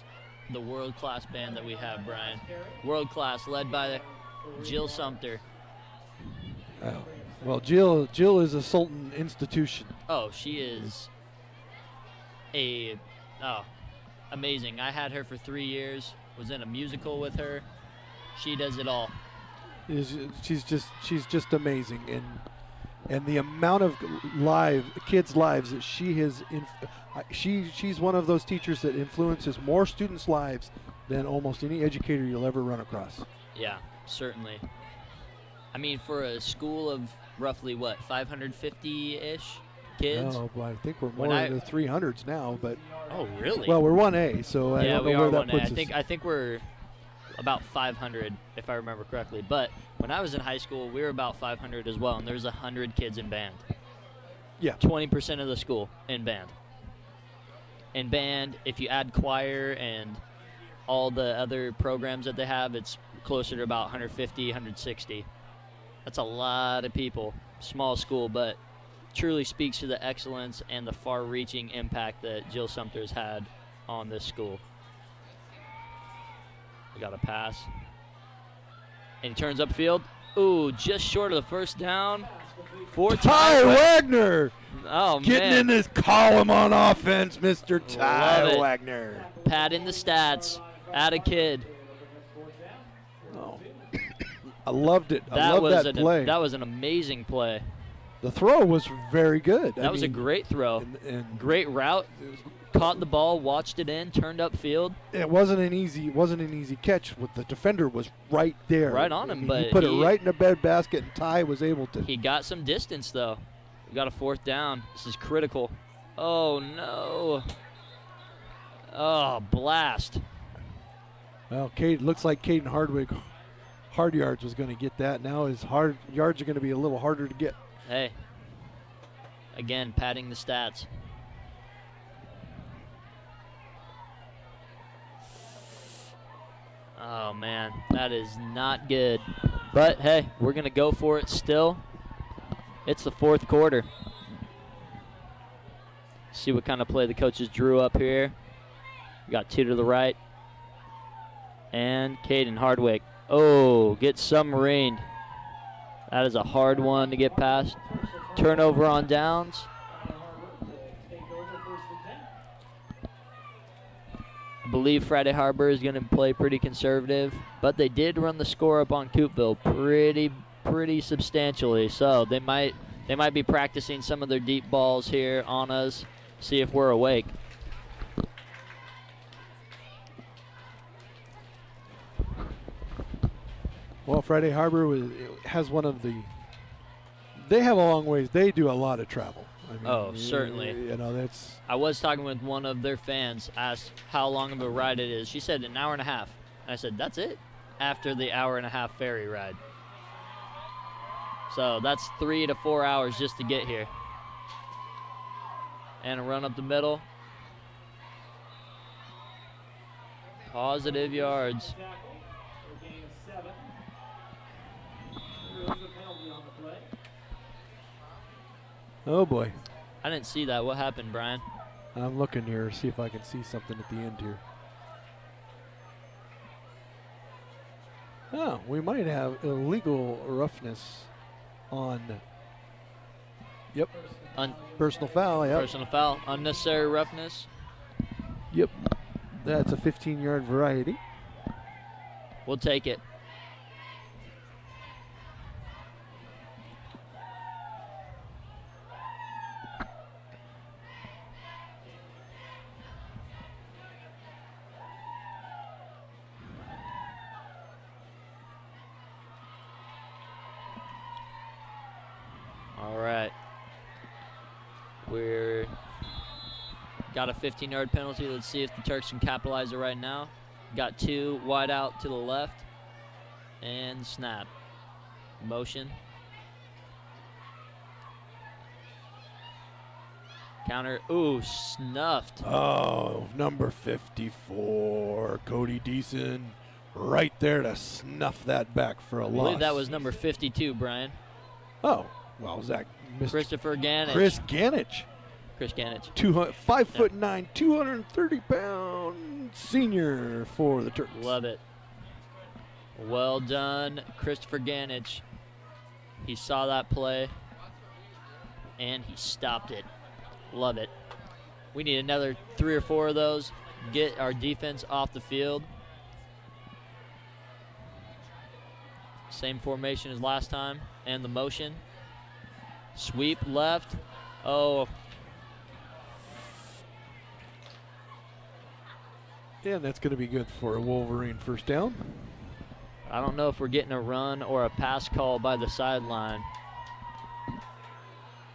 the world-class band that we have, Brian. World-class, led by Jill Sumter. Oh. Well, Jill is a Sultan institution. Oh, she is amazing. I had her for 3 years, was in a musical with her. She does it all. She's just amazing, and the amount of kids' lives that she has she's one of those teachers that influences more students' lives than almost any educator you'll ever run across. Yeah, certainly. I mean, for a school of roughly, what, 550-ish kids? No, well, I think we're more in the 300s now, but... Oh, really? Well, we're 1A, so I don't know where that puts us. I think we're about 500, if I remember correctly. But when I was in high school, we were about 500 as well, and there's 100 kids in band. Yeah. 20% of the school in band. In band, if you add choir and all the other programs that they have, it's closer to about 150, 160. That's a lot of people. Small school, but truly speaks to the excellence and the far-reaching impact that Jill Sumter has had on this school. We got a pass. And he turns upfield. Ooh, just short of the first down. Ty Wagner! Oh, getting man. in this column on offense, Mr. Ty Wagner. Padding the stats. Add a kid. Oh. I loved it. I loved that play. That was an amazing play. The throw was very good. That was a great throw. And great route. Caught the ball, watched it in, turned upfield. It wasn't an easy catch. The defender was right there, right on him. But he put it right in the bed basket, and Ty was able to. He got some distance though. We got a 4th down. This is critical. Oh no! Oh, blast! Well, looks like Caden Hardwick, hard yards was going to get that. Now his hard yards are going to be a little harder to get. Hey, again, padding the stats. Oh, man, that is not good. But, hey, we're going to go for it still. It's the 4th quarter. See what kind of play the coaches drew up here. We got 2 to the right. And Caden Hardwick Oh, gets submarined. That is a hard one to get past. Turnover on downs. I believe Friday Harbor is going to play pretty conservative, but they did run the score up on Coopville pretty substantially. So they might be practicing some of their deep balls here on us. See if we're awake. Well, Friday Harbor has one of the. They have a long ways. They do a lot of travel. I mean, Oh, certainly. You know, that's. I was talking with one of their fans, asked how long of a ride it is. She said an hour and a half. And I said, that's it? After the hour and a half ferry ride. So that's 3 to 4 hours just to get here. And a run up the middle. Positive yards. Oh boy. I didn't see that. What happened, Brian? I'm looking here, see if I can see something at the end here. Oh, we might have illegal roughness on. Yep. Personal foul, yep. Personal foul. Unnecessary roughness. Yep. That's a 15-yard variety. We'll take it. All right. We're got a 15-yard penalty. Let's see if the Turks can capitalize it right now. Got 2 wide out to the left. And snap. Motion. Counter. Ooh, snuffed. Oh, number 54, Cody Deason, right there to snuff that back for a loss. I believe that was number 52, Brian. Oh, well, was that Mr. Christopher Ganich. Chris Ganich. Chris Ganich. 5'9", 230-pound senior for the Turks. Love it. Well done, Christopher Ganich. He saw that play, and he stopped it. Love it. We need another 3 or 4 of those. Get our defense off the field. Same formation as last time, and the motion. Sweep left. Oh. Yeah, and that's going to be good for a Wolverine first down. I don't know if we're getting a run or a pass call by the sideline.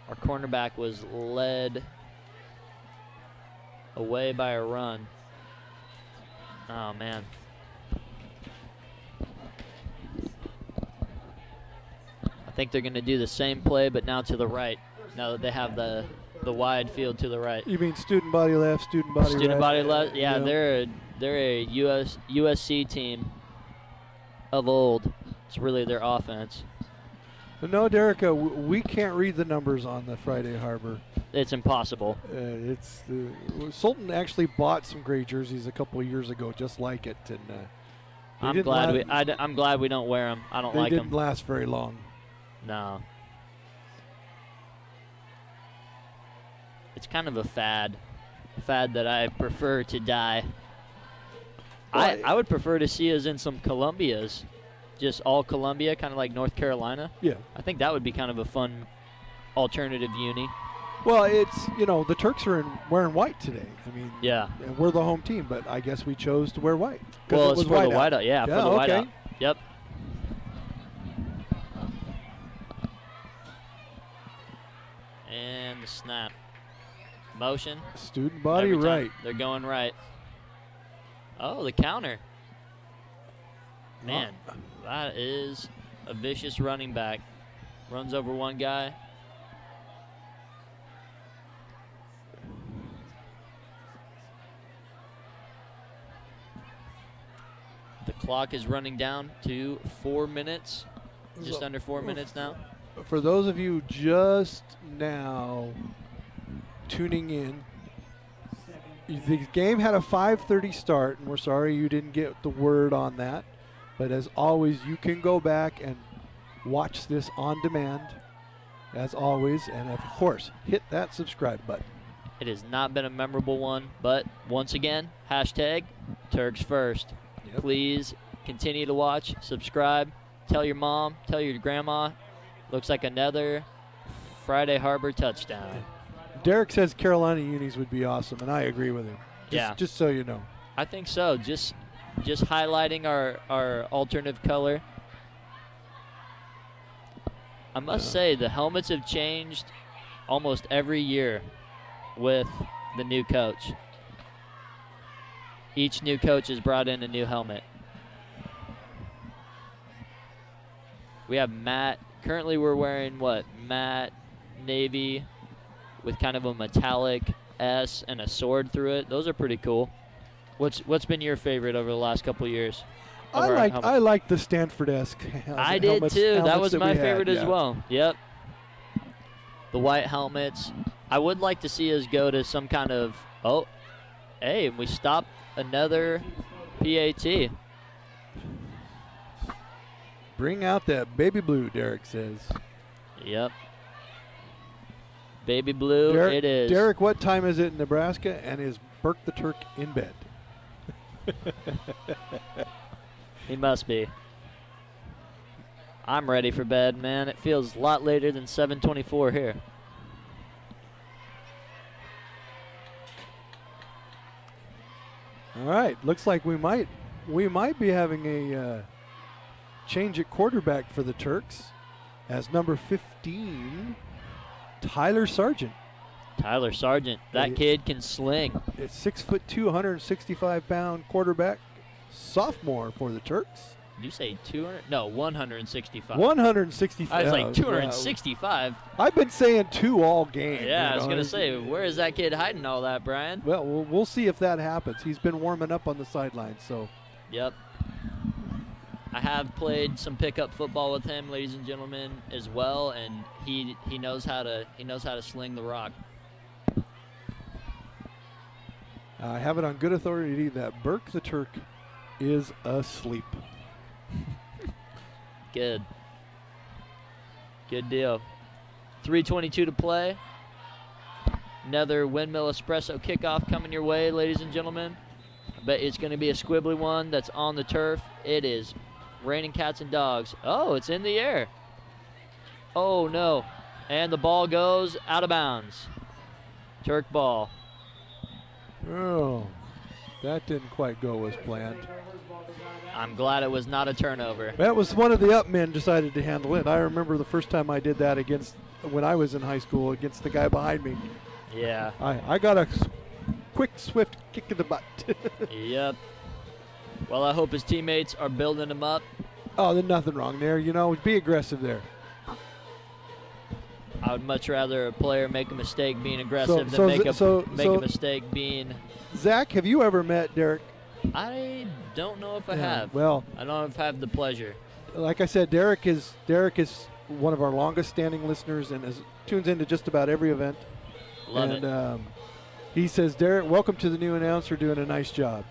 Our cornerback was led away by a run. Oh, man. I think they're going to do the same play, but now to the right, now that they have the wide field to the right. You mean student body left, student body right? Student body left, yeah, they're a USC team of old. It's really their offense. No, Derek, we can't read the numbers on the Friday Harbor. It's impossible. Sultan actually bought some gray jerseys a couple of years ago, just like it, and I'm glad we don't wear them. I don't like them. They didn't last very long. No. It's kind of a fad that I prefer to die. I would prefer to see us in some Columbias, just all Columbia, kind of like North Carolina. Yeah. I think that would be kind of a fun alternative uni. Well, it's, the Turks are wearing white today. I mean, yeah, we're the home team, but I guess we chose to wear white. Well, it's for the whiteout. Yeah, for the whiteout. Yep. And the snap. Motion. Student body right. They're going right. Oh, the counter. Man, that is a vicious running back. Runs over one guy. The clock is running down to 4 minutes. Just under 4 minutes now. For those of you just now tuning in, the game had a 5:30 start, and we're sorry you didn't get the word on that. But as always, you can go back and watch this on demand, as always. And, of course, hit that subscribe button. It has not been a memorable one, but once again, hashtag Turks First. Yep. Please continue to watch, subscribe, tell your mom, tell your grandma. Looks like another Friday Harbor touchdown. Derek says Carolina unis would be awesome, and I agree with him. Just so you know. I think so. Just highlighting our alternative color. I must say the helmets have changed almost every year with the new coach. Each new coach has brought in a new helmet. We have matte. Currently we're wearing what? Matte navy with kind of a metallic S and a sword through it. Those are pretty cool. What's been your favorite over the last couple of years? I like the Stanford-esque. I did too. That was my favorite as well. Yep. The white helmets. I would like to see us go to some kind of, oh, hey, we stopped another PAT. Bring out that baby blue, Derek says. Yep. Baby blue, Derek, it is. Derek, what time is it in Nebraska? And is Burke the Turk in bed? He must be. I'm ready for bed, man. It feels a lot later than 7:24 here. All right, looks like we might be having a change at quarterback for the Turks, as number 15, Tyler Sargent. Tyler Sargent, that kid can sling. It's 6'2", 165-pound quarterback, sophomore for the Turks. Did you say 200? No, 165. 165. I was like 265. I've been saying 2 all game. Yeah, I was going to say, where is that kid hiding all that, Brian? Well, we'll see if that happens. He's been warming up on the sidelines, so. Yep. I have played some pickup football with him, ladies and gentlemen, as well, and he knows how to sling the rock. I have it on good authority that Burke the Turk is asleep. Good. Good deal. 3:22 to play. Another Windmill Espresso kickoff coming your way, ladies and gentlemen. I bet it's going to be a squibbly one that's on the turf. It is raining cats and dogs. Oh, it's in the air. Oh, no. And the ball goes out of bounds. Turk ball. Oh, that didn't quite go as planned. I'm glad it was not a turnover. That was one of the up men decided to handle it. I remember the first time I did that when I was in high school against the guy behind me. Yeah. I got a quick, swift kick in the butt. Yep. Well, I hope his teammates are building him up. Oh, there's nothing wrong there. You know, be aggressive there. I would much rather a player make a mistake being aggressive than make a mistake being. Zach, have you ever met Derek? I don't know if I have. Well, I don't know if I have the pleasure. Like I said, Derek is one of our longest standing listeners and tunes into just about every event. Love it. He says, Derek, welcome to the new announcer, doing a nice job.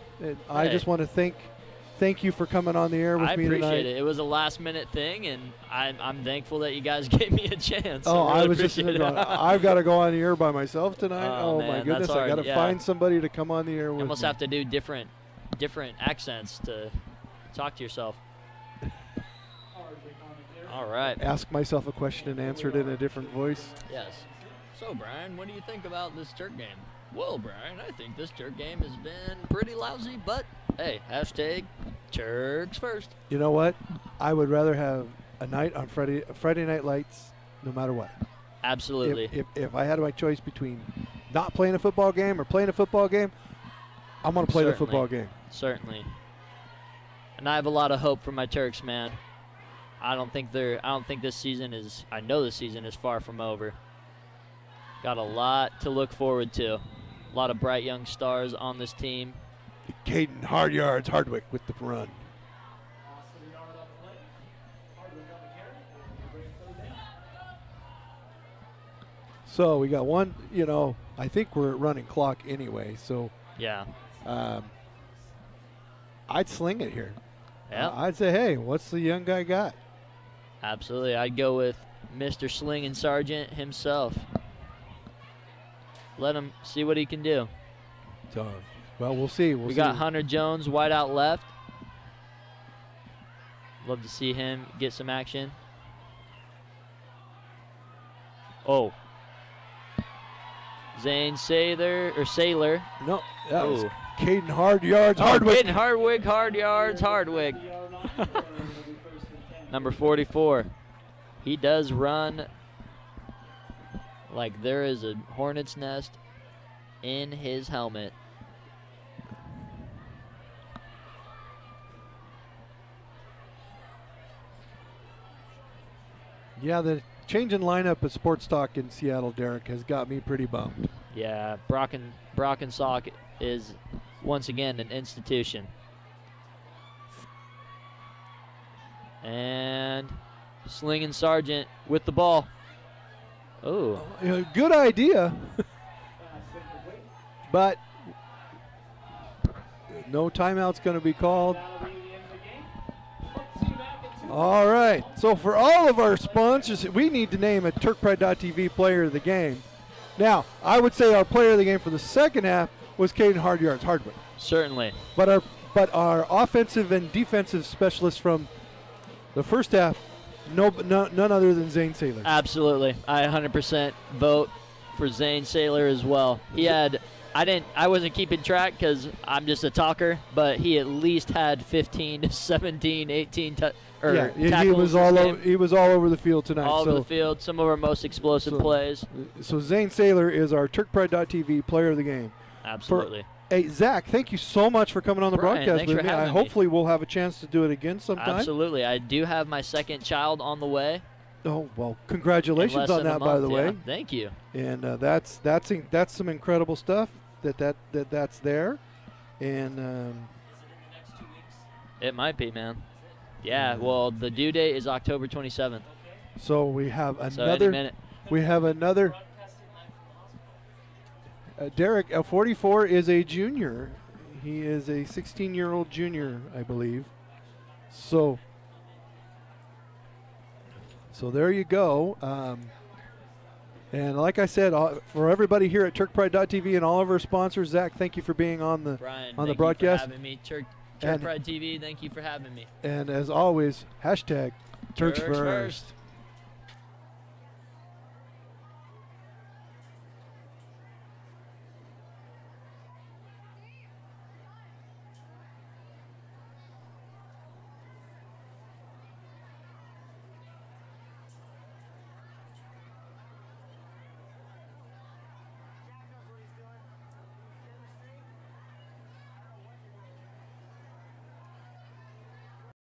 I just want to thank you for coming on the air with me tonight. I appreciate it. It was a last-minute thing, and I'm thankful that you guys gave me a chance. Oh, I was just going, I've got to go on the air by myself tonight. Oh man, my goodness, I got to find somebody to come on the air with me. You almost have to do different accents to talk to yourself. All right. Ask myself a question and answer it in a different voice. Yes. So, Brian, what do you think about this Turk game? Well, Brian, I think this Turk game has been pretty lousy, but hey, hashtag Turks First. You know what? I would rather have a night on Friday Night Lights, no matter what. Absolutely. If I had my choice between not playing a football game or playing a football game, I'm going to play the football game. Certainly. And I have a lot of hope for my Turks, man. I don't think this season is. I know this season is far from over. Got a lot to look forward to. A lot of bright young stars on this team. Caden Hardwick with the run. So we got one, I think we're at running clock anyway. So yeah, I'd sling it here. Yeah. I'd say, hey, what's the young guy got? Absolutely. I'd go with Mr. Sling and Sergeant himself. Let him see what he can do. So, well, we'll see. We got Hunter Jones wide out left. Love to see him get some action. Oh. Zane Sailor. No, that was Oh. Caden Hard Yards. Hardwick. Caden Hardwick, Hard Yards, Hardwick. Number 44. He does run like there is a hornet's nest in his helmet. Yeah, the change in lineup at Sports Talk in Seattle, Derek, has got me pretty bummed. Yeah, Brockensock is once again an institution. And Sling and Sergeant with the ball. Oh. Good idea. But no timeout's going to be called. All right. So for all of our sponsors, we need to name a TurkPride.tv player of the game. Now, I would say our player of the game for the second half was Caden Hardwick. Certainly. But our offensive and defensive specialists from the first half, none other than Zane Sailor. Absolutely. I 100% vote for Zane Sailor as well. He had, I wasn't keeping track because I'm just a talker, but he at least had 15, 17, 18 tackles. He was all over the field tonight. All over the field, some of our most explosive plays. So Zane Sailor is our TurkPride.tv player of the game. Absolutely. Hey, Zach, thank you so much for coming on the Brian, broadcast thanks with for me. having me. Hopefully we'll have a chance to do it again sometime. Absolutely. I do have my second child on the way. Oh, well, congratulations on that, by the way. Yeah, thank you. And that's some incredible stuff that's there. And it might be, man. Yeah, well, the due date is October 27th. So we have So any minute. Derek, 44 is a junior. He is a 16-year-old junior, I believe. So there you go. And like I said, for everybody here at TurkPride.tv and all of our sponsors, Zach, thank you for being on the Brian, on the broadcast. Thank you for having me. Turk Pride TV, thank you for having me. And as always, #Turks Turks First. first.